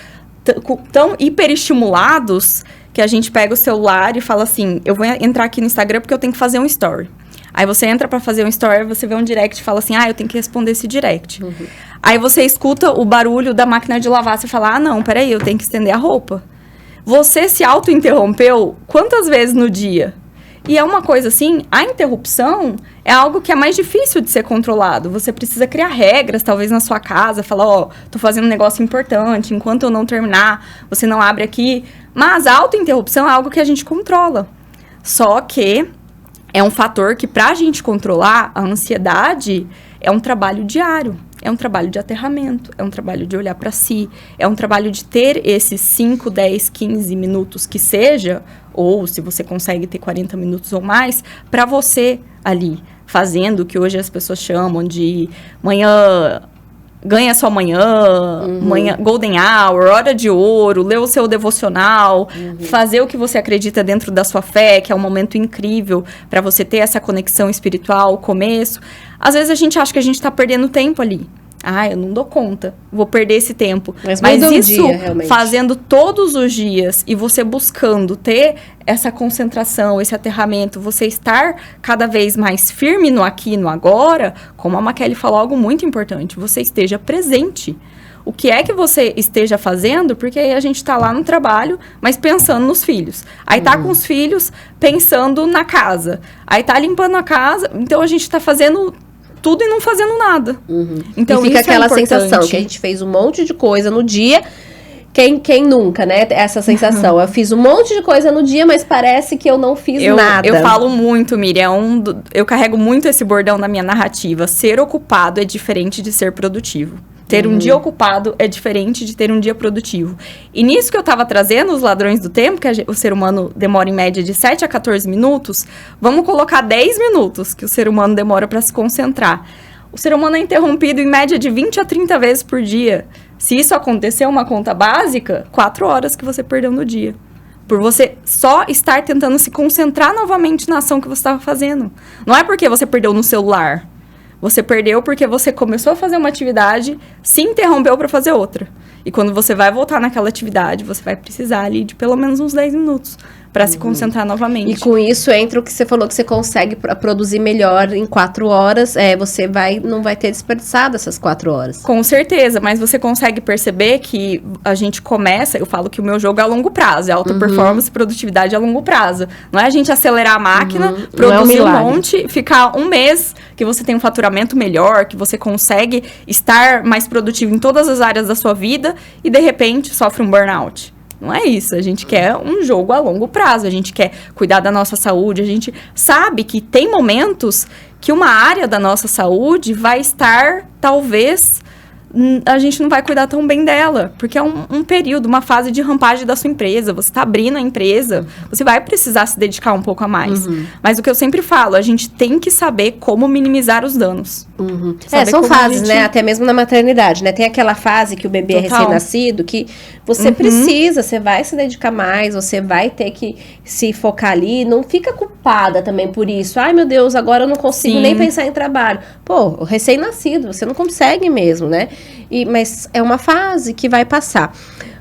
tão hiperestimulados, que a gente pega o celular e fala assim, eu vou entrar aqui no Instagram porque eu tenho que fazer um story. Aí você entra pra fazer um story, você vê um direct e fala assim, eu tenho que responder esse direct. Aí você escuta o barulho da máquina de lavar, você fala, não, peraí, eu tenho que estender a roupa. Você se auto-interrompeu quantas vezes no dia? E é uma coisa assim, a interrupção é algo que é mais difícil de ser controlado. Você precisa criar regras, talvez na sua casa, falar, tô fazendo um negócio importante, enquanto eu não terminar, você não abre aqui. Mas a auto-interrupção é algo que a gente controla. Só que é um fator que, pra gente controlar a ansiedade, é um trabalho diário. É um trabalho de aterramento, é um trabalho de olhar para si, é um trabalho de ter esses 5, 10, 15 minutos que seja, ou se você consegue ter 40 minutos ou mais, para você ali, fazendo o que hoje as pessoas chamam de manhã, ganha sua manhã, manhã, golden hour, hora de ouro, ler o seu devocional, fazer o que você acredita dentro da sua fé, que é um momento incrível para você ter essa conexão espiritual, o começo. Às vezes a gente acha que a gente está perdendo tempo ali. Eu não dou conta, vou perder esse tempo. Mas isso, fazendo todos os dias e você buscando ter essa concentração, esse aterramento, você estar cada vez mais firme no aqui e no agora, como a Maquele falou, algo muito importante, você esteja presente. O que é que você esteja fazendo? Porque aí a gente tá lá no trabalho, mas pensando nos filhos. Aí tá com os filhos pensando na casa. Aí tá limpando a casa, então a gente tá fazendo tudo e não fazendo nada. Então, e fica isso aquela é sensação que a gente fez um monte de coisa no dia. Quem nunca, né? Essa sensação. Eu fiz um monte de coisa no dia, mas parece que eu não fiz nada. Eu falo muito, Miriam. Eu carrego muito esse bordão na minha narrativa. Ser ocupado é diferente de ser produtivo. Ter um dia ocupado é diferente de ter um dia produtivo. E nisso que eu tava trazendo, os ladrões do tempo, que o ser humano demora em média de 7 a 14 minutos, vamos colocar 10 minutos que o ser humano demora para se concentrar. O ser humano é interrompido em média de 20 a 30 vezes por dia. Se isso acontecer, uma conta básica, 4 horas que você perdeu no dia. Por você só estar tentando se concentrar novamente na ação que você estava fazendo. Não é porque você perdeu no celular. Você perdeu porque você começou a fazer uma atividade, se interrompeu para fazer outra. E quando você vai voltar naquela atividade, você vai precisar ali de pelo menos uns 10 minutos para se concentrar novamente. E com isso entra o que você falou, que você consegue produzir melhor em 4 horas. Você não vai ter desperdiçado essas 4 horas. Com certeza, mas você consegue perceber que a gente começa, eu falo que o meu jogo é a longo prazo, é alta performance, produtividade a longo prazo. Não é a gente acelerar a máquina, produzir um monte, ficar um mês que você tem um faturamento melhor, que você consegue estar mais produtivo em todas as áreas da sua vida e de repente sofre um burnout. Não é isso, a gente quer um jogo a longo prazo, a gente quer cuidar da nossa saúde, a gente sabe que tem momentos que uma área da nossa saúde vai estar, talvez, a gente não vai cuidar tão bem dela, porque é um período, uma fase de rampagem da sua empresa, você está abrindo a empresa, você vai precisar se dedicar um pouco a mais. Mas o que eu sempre falo, a gente tem que saber como minimizar os danos. São fases, né? Até mesmo na maternidade, né? Tem aquela fase que o bebê é recém-nascido, que você precisa, você vai se dedicar mais, você vai ter que se focar ali, não fica culpada também por isso. Ai, meu Deus, agora eu não consigo nem pensar em trabalho. Pô, recém-nascido, você não consegue mesmo, né? Mas é uma fase que vai passar.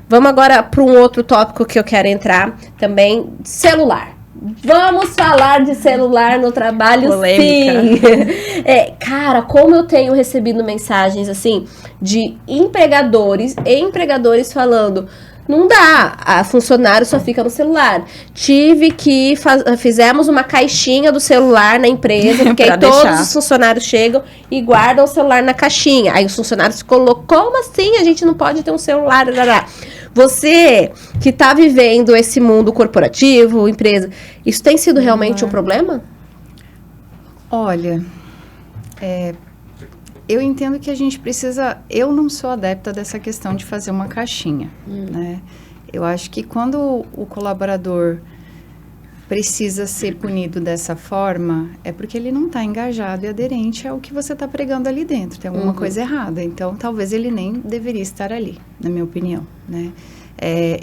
Vamos agora para um outro tópico que eu quero entrar também, celular. Vamos falar de celular no trabalho, polêmica. Sim. Cara, como eu tenho recebido mensagens, assim, de empregadores e empregadores falando... Não dá, a funcionário só fica no celular. Tive que... Fizemos uma caixinha do celular na empresa, porque aí todos os funcionários chegam e guardam o celular na caixinha. Aí os funcionários colocam, como assim? A gente não pode ter um celular? Você que está vivendo esse mundo corporativo, empresa, isso tem sido realmente um problema? Olha, eu entendo que a gente precisa... Eu não sou adepta dessa questão de fazer uma caixinha, né? Eu acho que quando o colaborador precisa ser punido dessa forma, é porque ele não está engajado e aderente ao que você está pregando ali dentro. Tem alguma coisa errada. Então, talvez ele nem deveria estar ali, na minha opinião, né?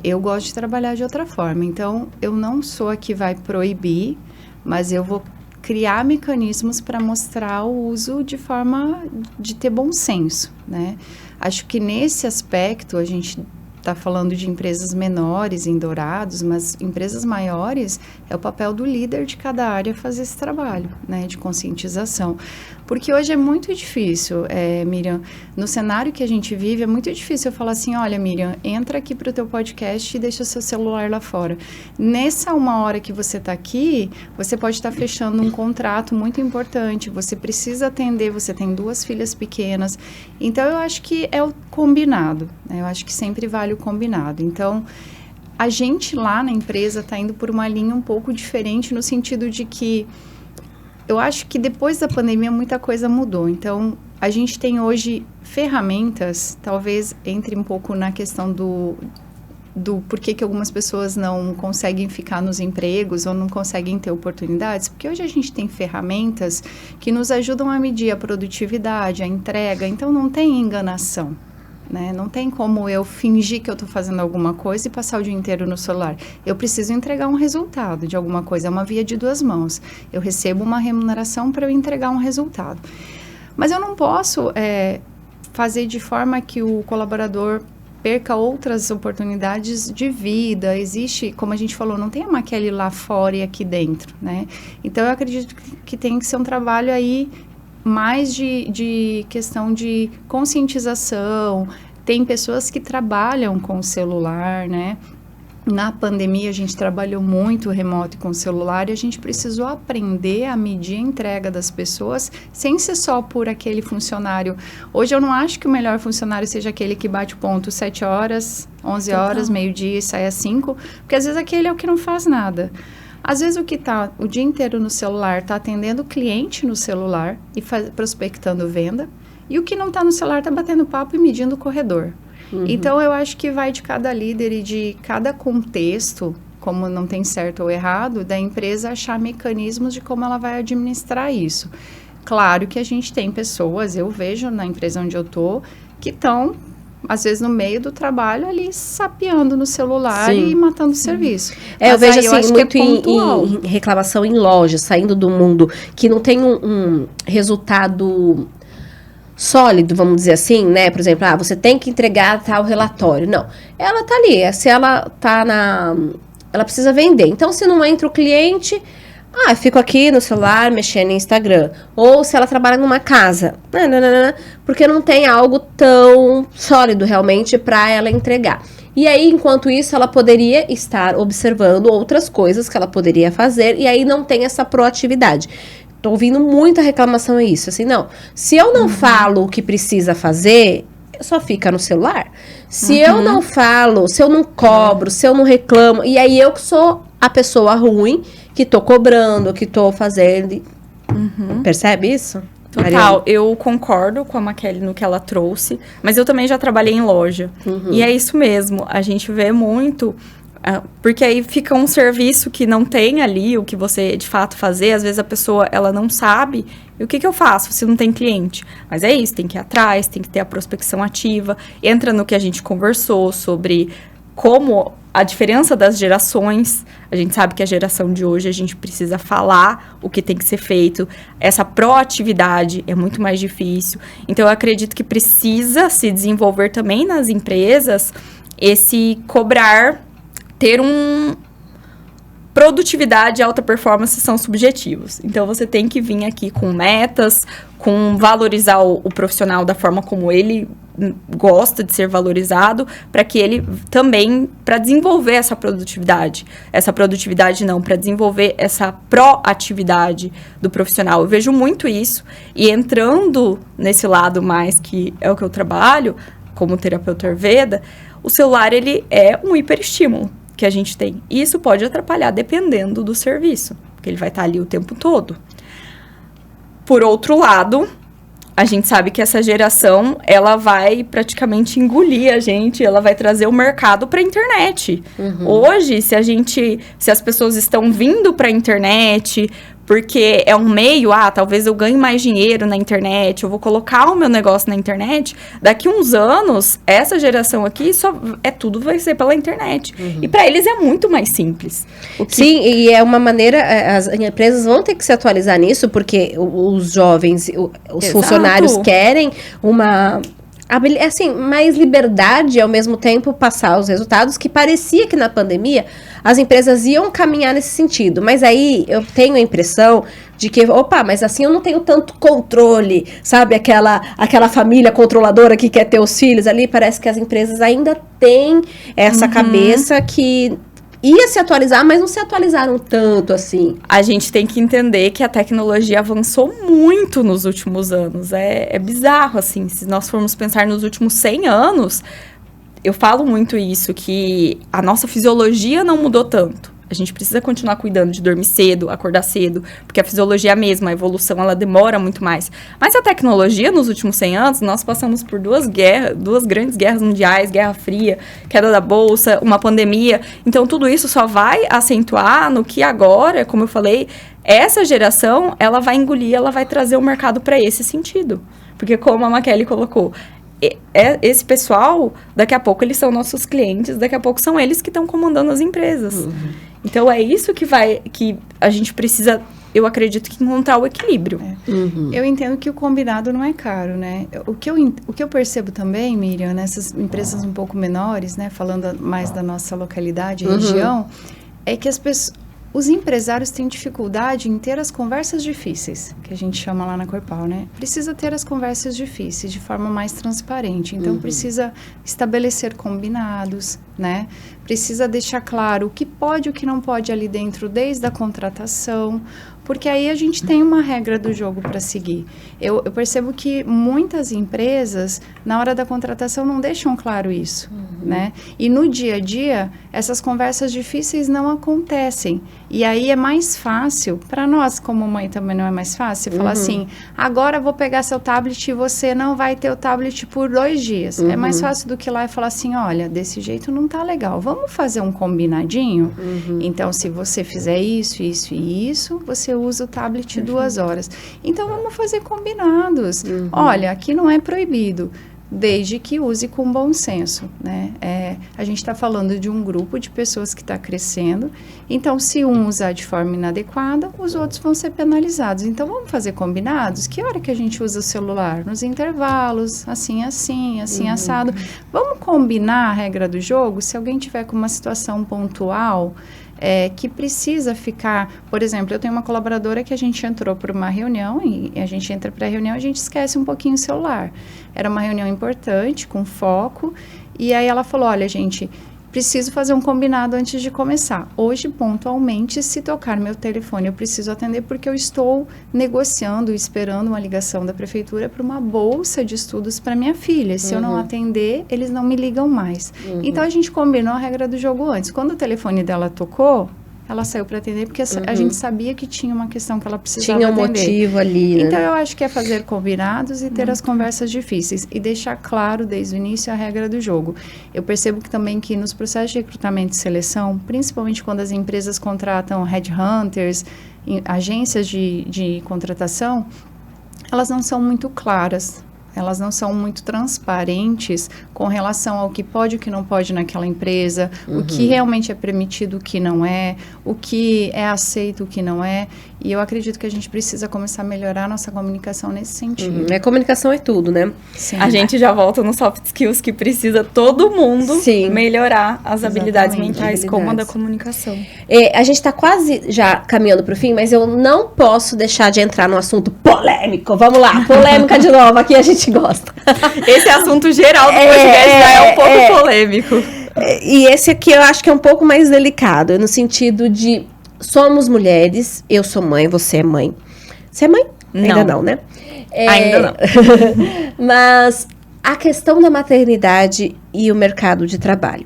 Eu gosto de trabalhar de outra forma. Então, eu não sou a que vai proibir, mas eu vou criar mecanismos para mostrar o uso de forma de ter bom senso, né? Acho que nesse aspecto a gente está falando de empresas menores em Dourados, mas empresas maiores é o papel do líder de cada área fazer esse trabalho, né, de conscientização. Porque hoje é muito difícil, Miriam, no cenário que a gente vive, é muito difícil eu falar assim, olha, Miriam, entra aqui para o teu podcast e deixa o seu celular lá fora. Nessa 1 hora que você está aqui, você pode estar fechando um contrato muito importante, você precisa atender, você tem 2 filhas pequenas. Então, eu acho que é o combinado, né? Eu acho que sempre vale o combinado. Então, a gente lá na empresa está indo por uma linha um pouco diferente no sentido de que eu acho que depois da pandemia muita coisa mudou. Então, a gente tem hoje ferramentas, talvez entre um pouco na questão do porquê que algumas pessoas não conseguem ficar nos empregos ou não conseguem ter oportunidades, porque hoje a gente tem ferramentas que nos ajudam a medir a produtividade, a entrega, então não tem enganação. Né? Não tem como eu fingir que eu estou fazendo alguma coisa e passar o dia inteiro no celular. Eu preciso entregar um resultado de alguma coisa, é uma via de 2 mãos. Eu recebo uma remuneração para eu entregar um resultado. Mas eu não posso fazer de forma que o colaborador perca outras oportunidades de vida. Existe, como a gente falou, não tem a Maquele lá fora e aqui dentro. Né? Então, eu acredito que tem que ser um trabalho aí mais de questão de conscientização. Tem pessoas que trabalham com o celular, né? Na pandemia, a gente trabalhou muito remoto com o celular e a gente precisou aprender a medir a entrega das pessoas sem ser só por aquele funcionário. Hoje, eu não acho que o melhor funcionário seja aquele que bate o ponto 7 horas, 11 horas, meio-dia e sai às 5, porque às vezes aquele é o que não faz nada. Às vezes o que está o dia inteiro no celular está atendendo o cliente no celular e prospectando venda, e o que não está no celular está batendo papo e medindo o corredor. Uhum. Então, eu acho que vai de cada líder e de cada contexto, como não tem certo ou errado, da empresa achar mecanismos de como ela vai administrar isso. Claro que a gente tem pessoas, eu vejo na empresa onde eu estou, que estão às vezes no meio do trabalho ali sapeando no celular e matando o serviço. Eu vejo assim, muito em reclamação em loja, saindo do mundo, que não tem um resultado sólido, vamos dizer assim, né? Por exemplo, você tem que entregar tal relatório. Não, ela tá ali, se ela tá ela precisa vender. Então, se não entra o cliente, eu fico aqui no celular mexendo em Instagram. Ou se ela trabalha numa casa, porque não tem algo tão sólido realmente para ela entregar. E aí, enquanto isso, ela poderia estar observando outras coisas que ela poderia fazer, e aí não tem essa proatividade. Tô ouvindo muita reclamação isso, assim, não. Se eu não falo o que precisa fazer, só fica no celular. Se eu não falo, se eu não cobro, se eu não reclamo, e aí eu que sou a pessoa ruim, que tô cobrando, que tô fazendo. Percebe isso? Total, Mariana? Eu concordo com a Maquele no que ela trouxe, mas eu também já trabalhei em loja. E é isso mesmo, a gente vê muito, porque aí fica um serviço que não tem ali o que você de fato fazer, às vezes a pessoa ela não sabe, e o que eu faço se não tem cliente? Mas é isso, tem que ir atrás, tem que ter a prospecção ativa, entra no que a gente conversou sobre como a diferença das gerações. A gente sabe que a geração de hoje a gente precisa falar o que tem que ser feito. Essa proatividade é muito mais difícil. Então, eu acredito que precisa se desenvolver também nas empresas esse cobrar, ter produtividade e alta performance são subjetivos. Então, você tem que vir aqui com metas, com valorizar o profissional da forma como ele gosta de ser valorizado, para que ele também, para desenvolver essa produtividade. Essa produtividade não, para desenvolver essa proatividade do profissional. Eu vejo muito isso, e entrando nesse lado mais que é o que eu trabalho, como terapeuta Ayurveda, o celular, ele é um hiperestímulo que a gente tem. E isso pode atrapalhar dependendo do serviço, porque ele vai estar ali o tempo todo. Por outro lado, a gente sabe que essa geração, ela vai praticamente engolir a gente, ela vai trazer o mercado para a internet. Hoje, se as pessoas estão vindo para a internet, porque é um meio, talvez eu ganhe mais dinheiro na internet, eu vou colocar o meu negócio na internet, daqui uns anos, essa geração aqui, tudo vai ser pela internet. E para eles é muito mais simples. Sim, e é uma maneira, as empresas vão ter que se atualizar nisso, porque os jovens, os funcionários querem mais liberdade e ao mesmo tempo passar os resultados, que parecia que na pandemia as empresas iam caminhar nesse sentido, mas aí eu tenho a impressão de que, mas assim eu não tenho tanto controle, sabe, aquela família controladora que quer ter os filhos ali, parece que as empresas ainda têm essa cabeça que ia se atualizar, mas não se atualizaram tanto assim. A gente tem que entender que a tecnologia avançou muito nos últimos anos. É bizarro, assim. Se nós formos pensar nos últimos 100 anos, eu falo muito isso, que a nossa fisiologia não mudou tanto. A gente precisa continuar cuidando de dormir cedo, acordar cedo, porque a fisiologia é a mesma, a evolução, ela demora muito mais. Mas a tecnologia, nos últimos 100 anos, nós passamos por duas grandes guerras mundiais, Guerra Fria, queda da Bolsa, uma pandemia. Então, tudo isso só vai acentuar no que agora, como eu falei, essa geração, ela vai engolir, ela vai trazer o mercado para esse sentido. Porque, como a Maquele colocou, esse pessoal, daqui a pouco eles são nossos clientes, daqui a pouco são eles que estão comandando as empresas. Então, é isso que a gente precisa, eu acredito, que encontrar o equilíbrio. Eu entendo que o combinado não é caro, né? O que eu percebo também, Miriam, nessas empresas um pouco menores, né, falando mais da nossa localidade, região, é que os empresários têm dificuldade em ter as conversas difíceis, que a gente chama lá na Corpal, né? Precisa ter as conversas difíceis de forma mais transparente. Então, precisa estabelecer combinados, né? Precisa deixar claro o que pode e o que não pode ali dentro, desde a contratação, porque aí a gente tem uma regra do jogo para seguir. Eu percebo que muitas empresas, na hora da contratação, não deixam claro isso, né? E no dia a dia, essas conversas difíceis não acontecem. E aí é mais fácil, para nós como mãe também não é mais fácil, falar assim, agora eu vou pegar seu tablet e você não vai ter o tablet por 2 dias. É mais fácil do que ir lá e falar assim, olha, desse jeito não tá legal, vamos fazer um combinadinho? Então, se você fizer isso, isso e isso, você usa o tablet 2 horas. Então, vamos fazer combinados. Olha, aqui não é proibido, desde que use com bom senso, né? A gente está falando de um grupo de pessoas que está crescendo, então se um usar de forma inadequada, os outros vão ser penalizados. Então vamos fazer combinados? Que hora que a gente usa o celular? Nos intervalos, assim, assado. Vamos combinar a regra do jogo? Se alguém tiver com uma situação pontual, que precisa ficar, por exemplo, eu tenho uma colaboradora que a gente entrou por uma reunião e a gente entra para a reunião e a gente esquece um pouquinho o celular. Era uma reunião importante, com foco, e aí ela falou, olha, gente, preciso fazer um combinado antes de começar. Hoje, pontualmente, se tocar meu telefone, eu preciso atender porque eu estou negociando, esperando uma ligação da prefeitura para uma bolsa de estudos para minha filha. Se eu não atender, eles não me ligam mais. Então, a gente combinou a regra do jogo antes. Quando o telefone dela tocou, ela saiu para atender porque a gente sabia que tinha uma questão que ela precisava atender. Tinha um motivo ali, né? Então, eu acho que é fazer combinados e ter as conversas difíceis. E deixar claro, desde o início, a regra do jogo. Eu percebo que também que nos processos de recrutamento e seleção, principalmente quando as empresas contratam headhunters, agências de contratação, elas não são muito claras. Elas não são muito transparentes com relação ao que pode e o que não pode naquela empresa, o que realmente é permitido, o que não é, o que é aceito, o que não é. E eu acredito que a gente precisa começar a melhorar a nossa comunicação nesse sentido. Comunicação é tudo, né? Sim. A gente já volta no soft skills que precisa todo mundo melhorar as habilidades mentais, como a da comunicação. A gente está quase já caminhando para o fim, mas eu não posso deixar de entrar no assunto polêmico. Vamos lá, polêmica de novo, aqui a gente gosta. Esse assunto geral do podcast já é um pouco polêmico. E esse aqui eu acho que é um pouco mais delicado, no sentido de somos mulheres, eu sou mãe, você é mãe. Você é mãe? Não. Ainda não, né? Ainda não. Mas a questão da maternidade e o mercado de trabalho.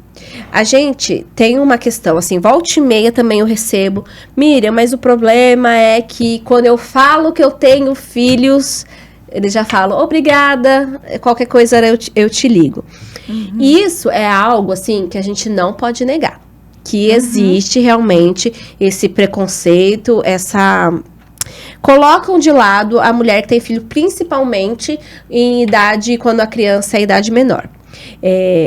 A gente tem uma questão, assim, volta e meia também eu recebo, Miriam, mas o problema é que quando eu falo que eu tenho filhos, eles já falam, obrigada, qualquer coisa eu te ligo. E isso é algo, assim, que a gente não pode negar. Que existe realmente esse preconceito, colocam de lado a mulher que tem filho, principalmente em idade, quando a criança é idade menor.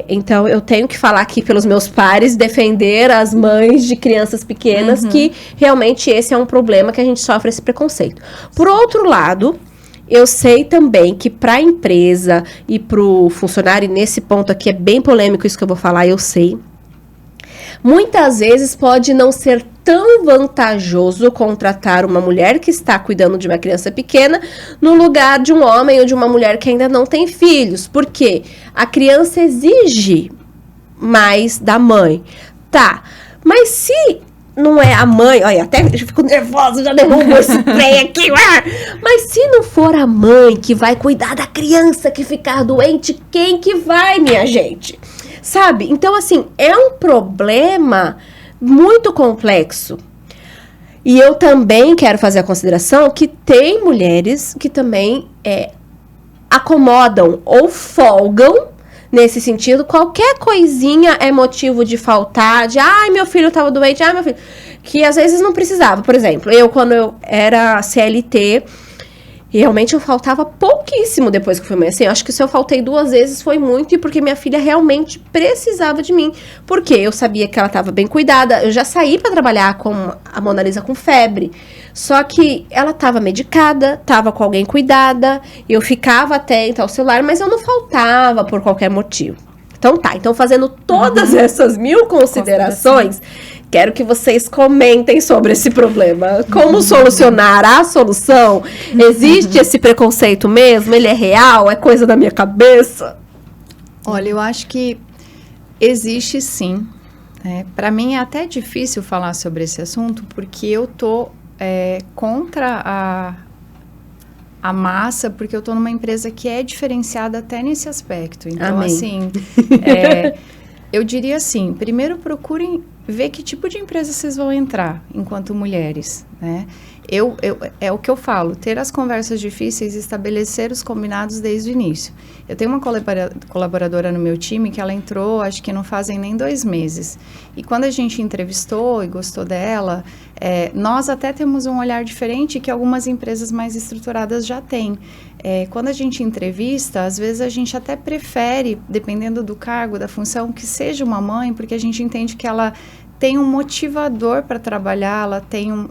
Então, eu tenho que falar aqui pelos meus pares, defender as mães de crianças pequenas, que realmente esse é um problema que a gente sofre esse preconceito. Por outro lado, eu sei também que para a empresa e para o funcionário, e nesse ponto aqui é bem polêmico isso que eu vou falar, eu sei, muitas vezes pode não ser tão vantajoso contratar uma mulher que está cuidando de uma criança pequena no lugar de um homem ou de uma mulher que ainda não tem filhos. Porque a criança exige mais da mãe. Tá, mas se não é a mãe... Olha, até eu fico nervosa, já derrubo esse trem aqui. Mas se não for a mãe que vai cuidar da criança que ficar doente, quem que vai, minha gente? Sabe? Então, assim, é um problema muito complexo. E eu também quero fazer a consideração que tem mulheres que também acomodam ou folgam nesse sentido. Qualquer coisinha é motivo de faltar, de ai, meu filho estava doente, ai, meu filho... Que às vezes não precisava. Por exemplo, quando eu era CLT... Realmente eu faltava pouquíssimo depois que fui mãe. Assim, eu acho que se eu faltei 2 vezes foi muito, e porque minha filha realmente precisava de mim. Porque eu sabia que ela estava bem cuidada. Eu já saí para trabalhar com a Mona Lisa com febre. Só que ela estava medicada, estava com alguém cuidada. Eu ficava atenta ao celular, mas eu não faltava por qualquer motivo. Então tá, então fazendo todas essas 1000 considerações, quero que vocês comentem sobre esse problema. Como solucionar? A solução? Existe esse preconceito mesmo? Ele é real? É coisa da minha cabeça? Olha, eu acho que existe sim. Para mim é até difícil falar sobre esse assunto, porque eu tô contra a massa, porque eu tô numa empresa que é diferenciada até nesse aspecto. Então, Amém. assim, eu diria assim, primeiro procurem ver que tipo de empresa vocês vão entrar enquanto mulheres, né? É o que eu falo, ter as conversas difíceis e estabelecer os combinados desde o início. Eu tenho uma colaboradora no meu time que ela entrou, acho que não fazem nem 2 meses. E quando a gente entrevistou e gostou dela, nós até temos um olhar diferente que algumas empresas mais estruturadas já têm. Quando a gente entrevista, às vezes a gente até prefere, dependendo do cargo, da função, que seja uma mãe, porque a gente entende que ela tem um motivador para trabalhar,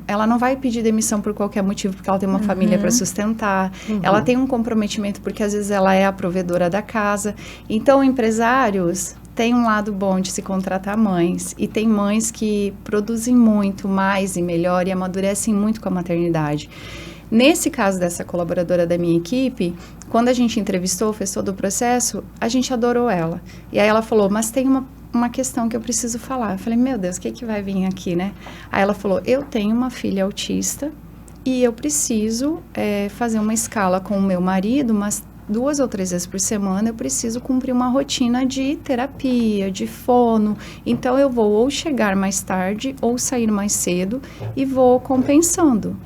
ela não vai pedir demissão por qualquer motivo, porque ela tem uma família para sustentar, ela tem um comprometimento, porque às vezes ela é a provedora da casa. Então, empresários têm um lado bom de se contratar mães, e tem mães que produzem muito mais e melhor e amadurecem muito com a maternidade. Nesse caso dessa colaboradora da minha equipe, quando a gente entrevistou, fez todo o processo, a gente adorou ela. E aí ela falou, mas tem uma questão que eu preciso falar. Eu falei, meu Deus, o que vai vir aqui, né? Aí ela falou, eu tenho uma filha autista e eu preciso fazer uma escala com o meu marido, mas 2 ou 3 vezes por semana eu preciso cumprir uma rotina de terapia, de fono. Então, eu vou ou chegar mais tarde ou sair mais cedo e vou compensando.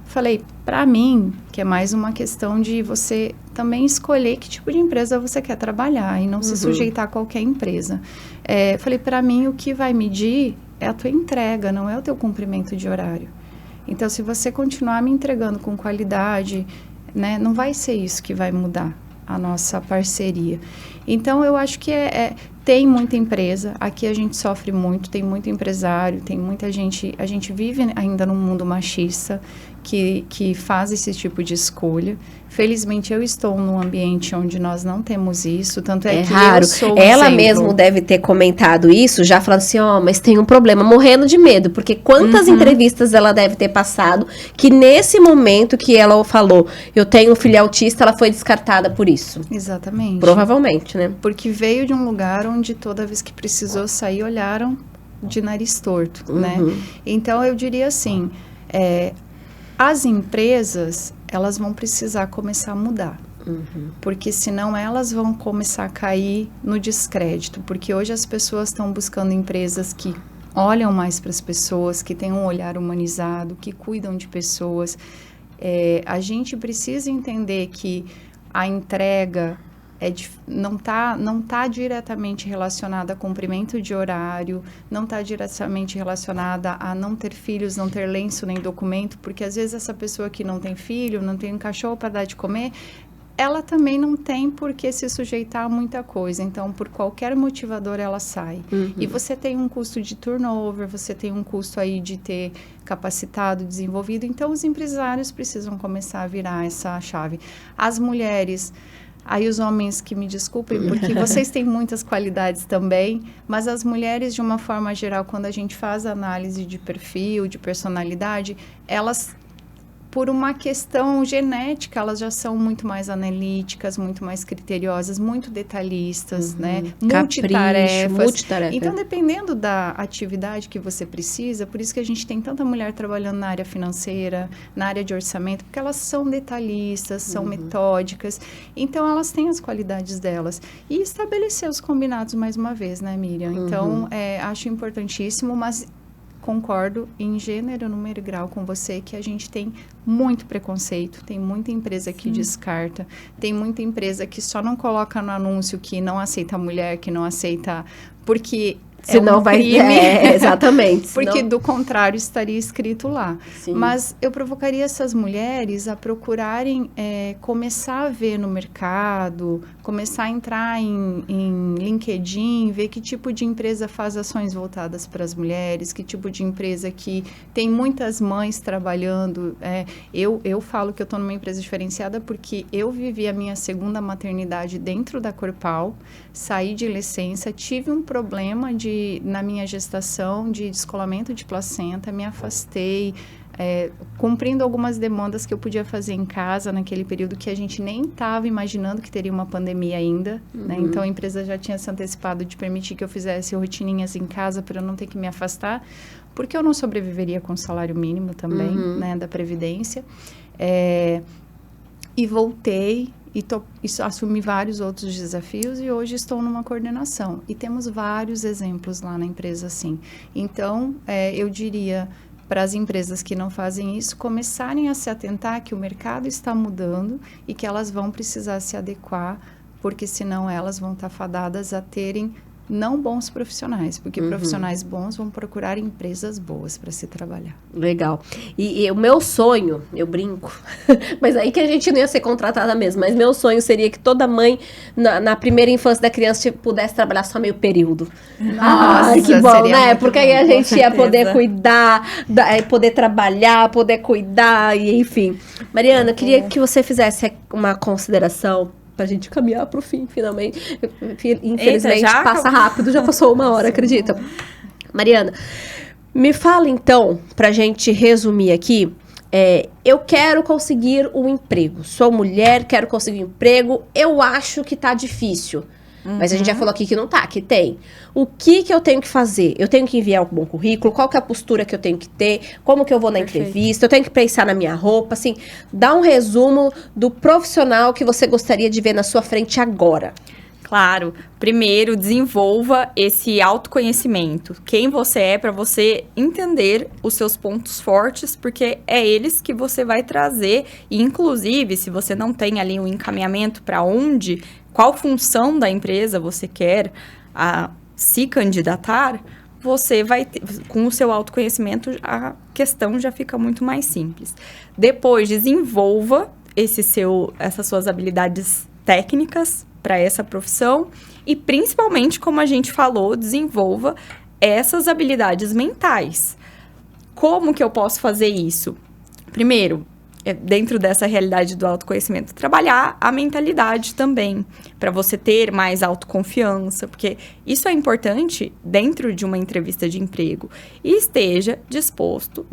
Falei, para mim, que é mais uma questão de você também escolher que tipo de empresa você quer trabalhar e não se sujeitar a qualquer empresa. Falei, para mim, o que vai medir é a tua entrega, não é o teu cumprimento de horário. Então, se você continuar me entregando com qualidade, né, não vai ser isso que vai mudar a nossa parceria. Então, eu acho que tem muita empresa, aqui a gente sofre muito, tem muito empresário, tem muita gente, a gente vive ainda num mundo machista que faz esse tipo de escolha. Felizmente, eu estou num ambiente onde nós não temos isso, tanto é que raro. Eu sou um Ela exemplo. mesmo deve ter comentado isso, já falando assim, mas tem um problema, morrendo de medo, porque quantas entrevistas ela deve ter passado, que nesse momento que ela falou, eu tenho um filho autista, ela foi descartada por isso. Exatamente. Provavelmente, né? Porque veio de um lugar onde toda vez que precisou sair, olharam de nariz torto, né? Então, eu diria assim, as empresas, elas vão precisar começar a mudar. Porque senão elas vão começar a cair no descrédito. Porque hoje as pessoas estão buscando empresas que olham mais para as pessoas, que têm um olhar humanizado, que cuidam de pessoas. A gente precisa entender que a entrega, não tá diretamente relacionada a cumprimento de horário, não está diretamente relacionada a não ter filhos, não ter lenço nem documento, porque às vezes essa pessoa que não tem filho, não tem um cachorro para dar de comer, ela também não tem por que se sujeitar a muita coisa. Então, por qualquer motivador, ela sai. E você tem um custo de turnover, você tem um custo aí de ter capacitado, desenvolvido. Então, os empresários precisam começar a virar essa chave. As mulheres... Aí os homens que me desculpem, porque vocês têm muitas qualidades também, mas as mulheres, de uma forma geral, quando a gente faz a análise de perfil, de personalidade, elas... Por uma questão genética, elas já são muito mais analíticas, muito mais criteriosas, muito detalhistas, né? Multitarefa. Então, dependendo da atividade que você precisa, por isso que a gente tem tanta mulher trabalhando na área financeira, na área de orçamento, porque elas são detalhistas, são metódicas. Então, elas têm as qualidades delas. E estabelecer os combinados mais uma vez, né, Miriam? Então, acho importantíssimo, mas... Concordo em gênero, número e grau com você que a gente tem muito preconceito, tem muita empresa que descarta, tem muita empresa que só não coloca no anúncio que não aceita mulher, que não aceita... Porque... Senão vai... exatamente. Porque, do contrário, estaria escrito lá. Sim. Mas eu provocaria essas mulheres a procurarem começar a ver no mercado, começar a entrar em LinkedIn, ver que tipo de empresa faz ações voltadas para as mulheres, que tipo de empresa que tem muitas mães trabalhando. Eu falo que eu estou numa empresa diferenciada porque eu vivi a minha segunda maternidade dentro da Corpal, saí de licença, tive um problema na minha gestação de descolamento de placenta, me afastei, cumprindo algumas demandas que eu podia fazer em casa naquele período que a gente nem estava imaginando que teria uma pandemia ainda, né? Então a empresa já tinha se antecipado de permitir que eu fizesse rotininhas em casa para eu não ter que me afastar, porque eu não sobreviveria com salário mínimo também, né, da Previdência. E voltei e assumi vários outros desafios e hoje estou numa coordenação. E temos vários exemplos lá na empresa, assim. Então, eu diria para as empresas que não fazem isso, começarem a se atentar que o mercado está mudando e que elas vão precisar se adequar, porque senão elas vão estar fadadas a terem não bons profissionais, porque profissionais bons vão procurar empresas boas para se trabalhar. Legal. E o meu sonho, eu brinco, mas aí que a gente não ia ser contratada mesmo, mas meu sonho seria que toda mãe, na primeira infância da criança, pudesse trabalhar só meio período. Nossa, que bom, né? Porque aí a gente ia poder cuidar, poder trabalhar, poder cuidar, e enfim. Mariana, eu queria que você fizesse uma consideração pra gente caminhar pro fim, finalmente. Infelizmente, passa rápido, já passou 1 hora, acredita? Mariana, me fala então, pra gente resumir aqui, eu quero conseguir um emprego. Sou mulher, quero conseguir um emprego, eu acho que tá difícil. Mas a gente já falou aqui que não tá, que tem. O que eu tenho que fazer? Eu tenho que enviar um bom currículo? Qual que é a postura que eu tenho que ter? Como que eu vou na entrevista? Eu tenho que pensar na minha roupa? Assim, dá um resumo do profissional que você gostaria de ver na sua frente agora. Claro. Primeiro, desenvolva esse autoconhecimento. Quem você é para você entender os seus pontos fortes, porque é eles que você vai trazer. E, inclusive, se você não tem ali um encaminhamento para qual função da empresa você quer se candidatar, você vai ter, com o seu autoconhecimento, a questão já fica muito mais simples. Depois, desenvolva essas suas habilidades técnicas para essa profissão e, principalmente, como a gente falou, desenvolva essas habilidades mentais. Como que eu posso fazer isso? Primeiro, dentro dessa realidade do autoconhecimento, trabalhar a mentalidade também, para você ter mais autoconfiança, porque isso é importante dentro de uma entrevista de emprego. E esteja disposta,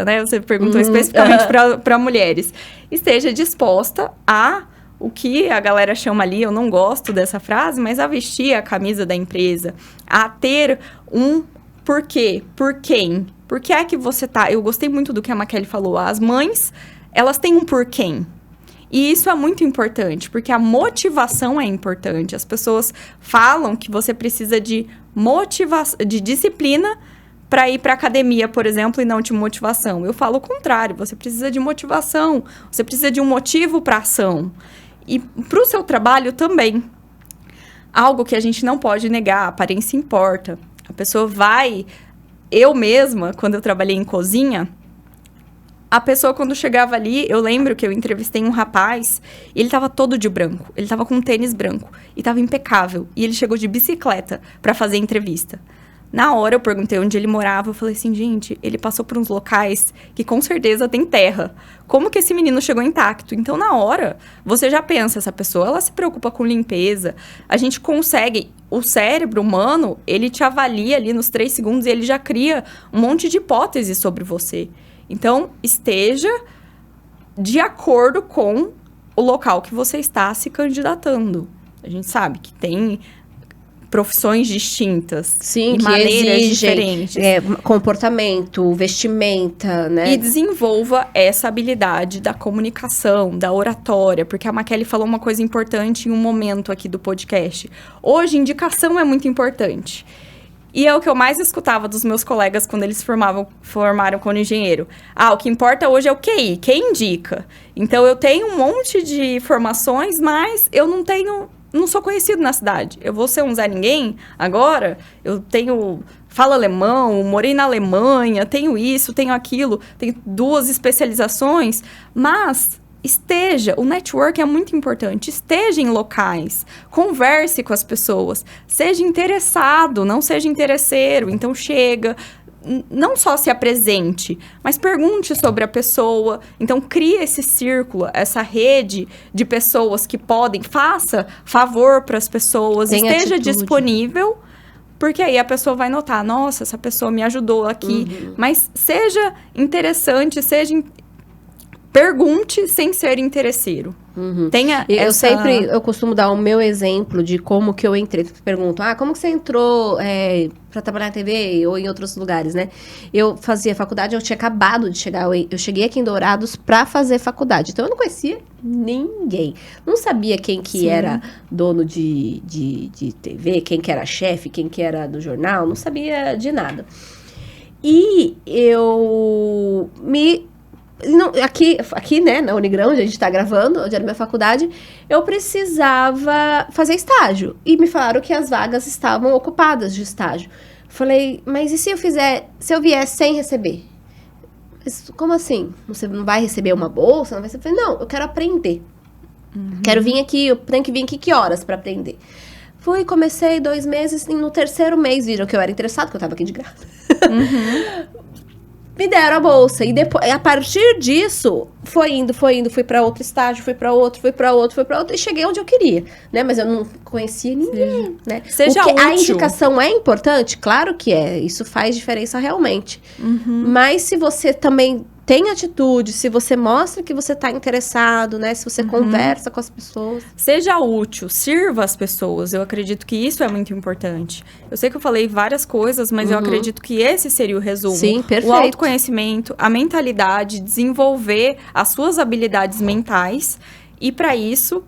né? Você perguntou especificamente para mulheres. Esteja disposta a o que a galera chama ali, eu não gosto dessa frase, mas a vestir a camisa da empresa, a ter um porquê, por quem. Por que é que você tá... Eu gostei muito do que a Maquele falou. As mães, elas têm um porquê. E isso é muito importante, porque a motivação é importante. As pessoas falam que você precisa de disciplina para ir para academia, por exemplo, e não de motivação. Eu falo o contrário. Você precisa de motivação. Você precisa de um motivo para ação. E para o seu trabalho também. Algo que a gente não pode negar, a aparência importa. A pessoa vai... Eu mesma, quando eu trabalhei em cozinha, a pessoa quando chegava ali, eu lembro que eu entrevistei um rapaz, e ele tava todo de branco. Ele tava com um tênis branco e tava impecável. E ele chegou de bicicleta para fazer a entrevista. Na hora eu perguntei onde ele morava, eu falei assim, gente, ele passou por uns locais que com certeza tem terra. Como que esse menino chegou intacto? Então, na hora, você já pensa, essa pessoa, ela se preocupa com limpeza. A gente consegue, o cérebro humano, ele te avalia ali nos 3 segundos e ele já cria um monte de hipóteses sobre você. Então, esteja de acordo com o local que você está se candidatando. A gente sabe que tem profissões distintas. Sim, e que maneiras exigem diferentes. Comportamento, vestimenta, né? E desenvolva essa habilidade da comunicação, da oratória, porque a Maquele falou uma coisa importante em um momento aqui do podcast. Hoje, indicação é muito importante. E é o que eu mais escutava dos meus colegas quando eles formaram como engenheiro. O que importa hoje é o QI, quem indica. Então, eu tenho um monte de formações, mas eu não sou conhecido na cidade. Eu vou ser um Zé Ninguém agora? Falo alemão, morei na Alemanha, tenho isso, tenho aquilo, tenho 2 especializações, mas o network é muito importante, esteja em locais, converse com as pessoas, seja interessado, não seja interesseiro, então chega, não só se apresente, mas pergunte sobre a pessoa, então crie esse círculo, essa rede de pessoas que podem, faça favor para as pessoas, esteja disponível, porque aí a pessoa vai notar, nossa, essa pessoa me ajudou aqui, mas seja interessante, pergunte sem ser interesseiro. Tenha Eu costumo dar o meu exemplo de como que eu entrei. Pergunto, como que você entrou para trabalhar na TV ou em outros lugares, né? Eu fazia faculdade, eu tinha acabado de chegar. Eu cheguei aqui em Dourados para fazer faculdade. Então, eu não conhecia ninguém. Não sabia quem que era dono de TV, quem que era chefe, quem que era do jornal. Não sabia de nada. E eu aqui, né, na Unigrão, onde a gente tá gravando, onde era minha faculdade, eu precisava fazer estágio. E me falaram que as vagas estavam ocupadas de estágio. Falei, mas e se eu vier sem receber? Mas como assim? Você não vai receber uma bolsa? Não vai receber? Não, eu quero aprender. Quero vir aqui, eu tenho que vir aqui que horas pra aprender? Comecei 2 meses, e no 3º mês viram que eu era interessado, que eu tava aqui de graça. Me deram a bolsa. E depois, a partir disso, fui pra outro estágio, fui pra outro, e cheguei onde eu queria, né? Mas eu não conhecia ninguém, né? Seja útil. A indicação é importante? Claro que é. Isso faz diferença realmente. Mas se você também tem atitude, se você mostra que você tá interessado, né? Se você conversa com as pessoas. Seja útil, sirva as pessoas. Eu acredito que isso é muito importante. Eu sei que eu falei várias coisas, mas eu acredito que esse seria o resumo. Sim, perfeito. O autoconhecimento, a mentalidade, desenvolver as suas habilidades mentais. E para isso,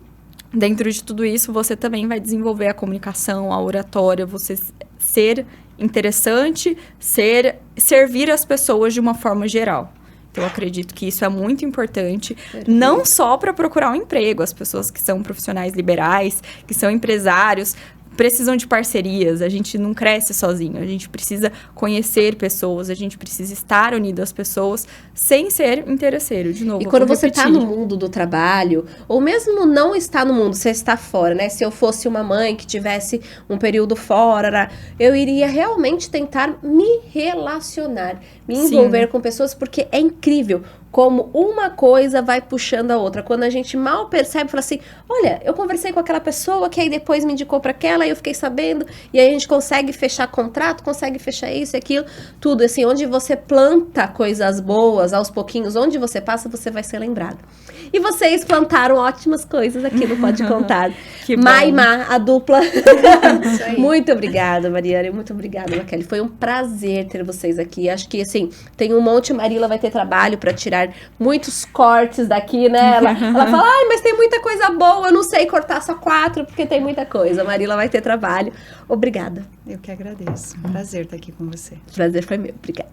dentro de tudo isso, você também vai desenvolver a comunicação, a oratória, você ser interessante, servir as pessoas de uma forma geral. Então, eu acredito que isso é muito importante, não só para procurar um emprego. As pessoas que são profissionais liberais, que são empresários, precisam de parcerias. A gente não cresce sozinho. A gente precisa conhecer pessoas, a gente precisa estar unido às pessoas sem ser interesseiro. De novo, e quando você está no mundo do trabalho, ou mesmo não está no mundo, você está fora, né? Se eu fosse uma mãe que tivesse um período fora, eu iria realmente tentar me relacionar, me envolver com pessoas, porque é incrível como uma coisa vai puxando a outra. Quando a gente mal percebe, fala assim, olha, eu conversei com aquela pessoa que aí depois me indicou para aquela, e eu fiquei sabendo, e aí a gente consegue fechar contrato, consegue fechar isso e aquilo, tudo assim, onde você planta coisas boas, aos pouquinhos, onde você passa, você vai ser lembrado. E vocês plantaram ótimas coisas aqui no Pode Contar. Que bom. Mai e Má, a dupla. Muito obrigada, Mariana, muito obrigada, Maquele. Foi um prazer ter vocês aqui. Acho que, assim, tem um monte, Marila vai ter trabalho para tirar muitos cortes daqui, né? Ela fala, mas tem muita coisa boa, eu não sei cortar só 4, porque tem muita coisa. A Marila vai ter trabalho. Obrigada. Eu que agradeço. Prazer estar aqui com você. O prazer foi meu. Obrigada.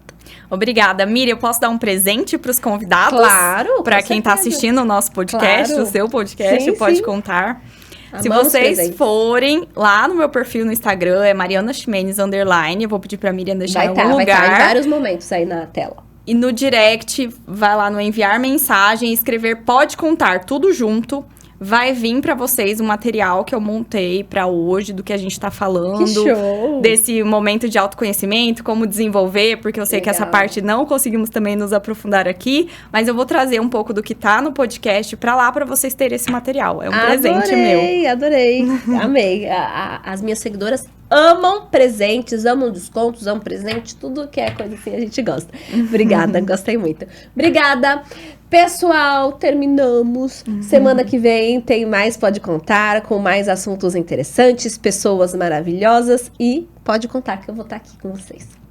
Obrigada. Miriam, eu posso dar um presente para os convidados? Claro, para quem está assistindo o nosso podcast, claro. O seu podcast, Sim, Pode sim. Contar. Amamos Se vocês presentes. forem lá no meu perfil no Instagram, é Mariana Ximenes _, eu vou pedir pra Miriam deixar em algum Vai estar em lugar. vários momentos aí na tela. E no direct, vai lá no enviar mensagem, escrever Pode Contar, tudo junto. Vai vir pra vocês o material que eu montei pra hoje, do que a gente tá falando. Que show! Desse momento de autoconhecimento, como desenvolver, porque eu sei que essa Legal. parte não conseguimos também nos aprofundar aqui, mas eu vou trazer um pouco do que tá no podcast pra lá, pra vocês terem esse material. É um presente meu. Adorei, amei. As minhas seguidoras amam presentes, amam descontos, amam presente, tudo que é coisa assim a gente gosta. Obrigada, gostei muito. Obrigada. Pessoal, terminamos. Semana que vem tem mais Pode Contar, com mais assuntos interessantes, pessoas maravilhosas e pode contar que eu vou estar aqui com vocês.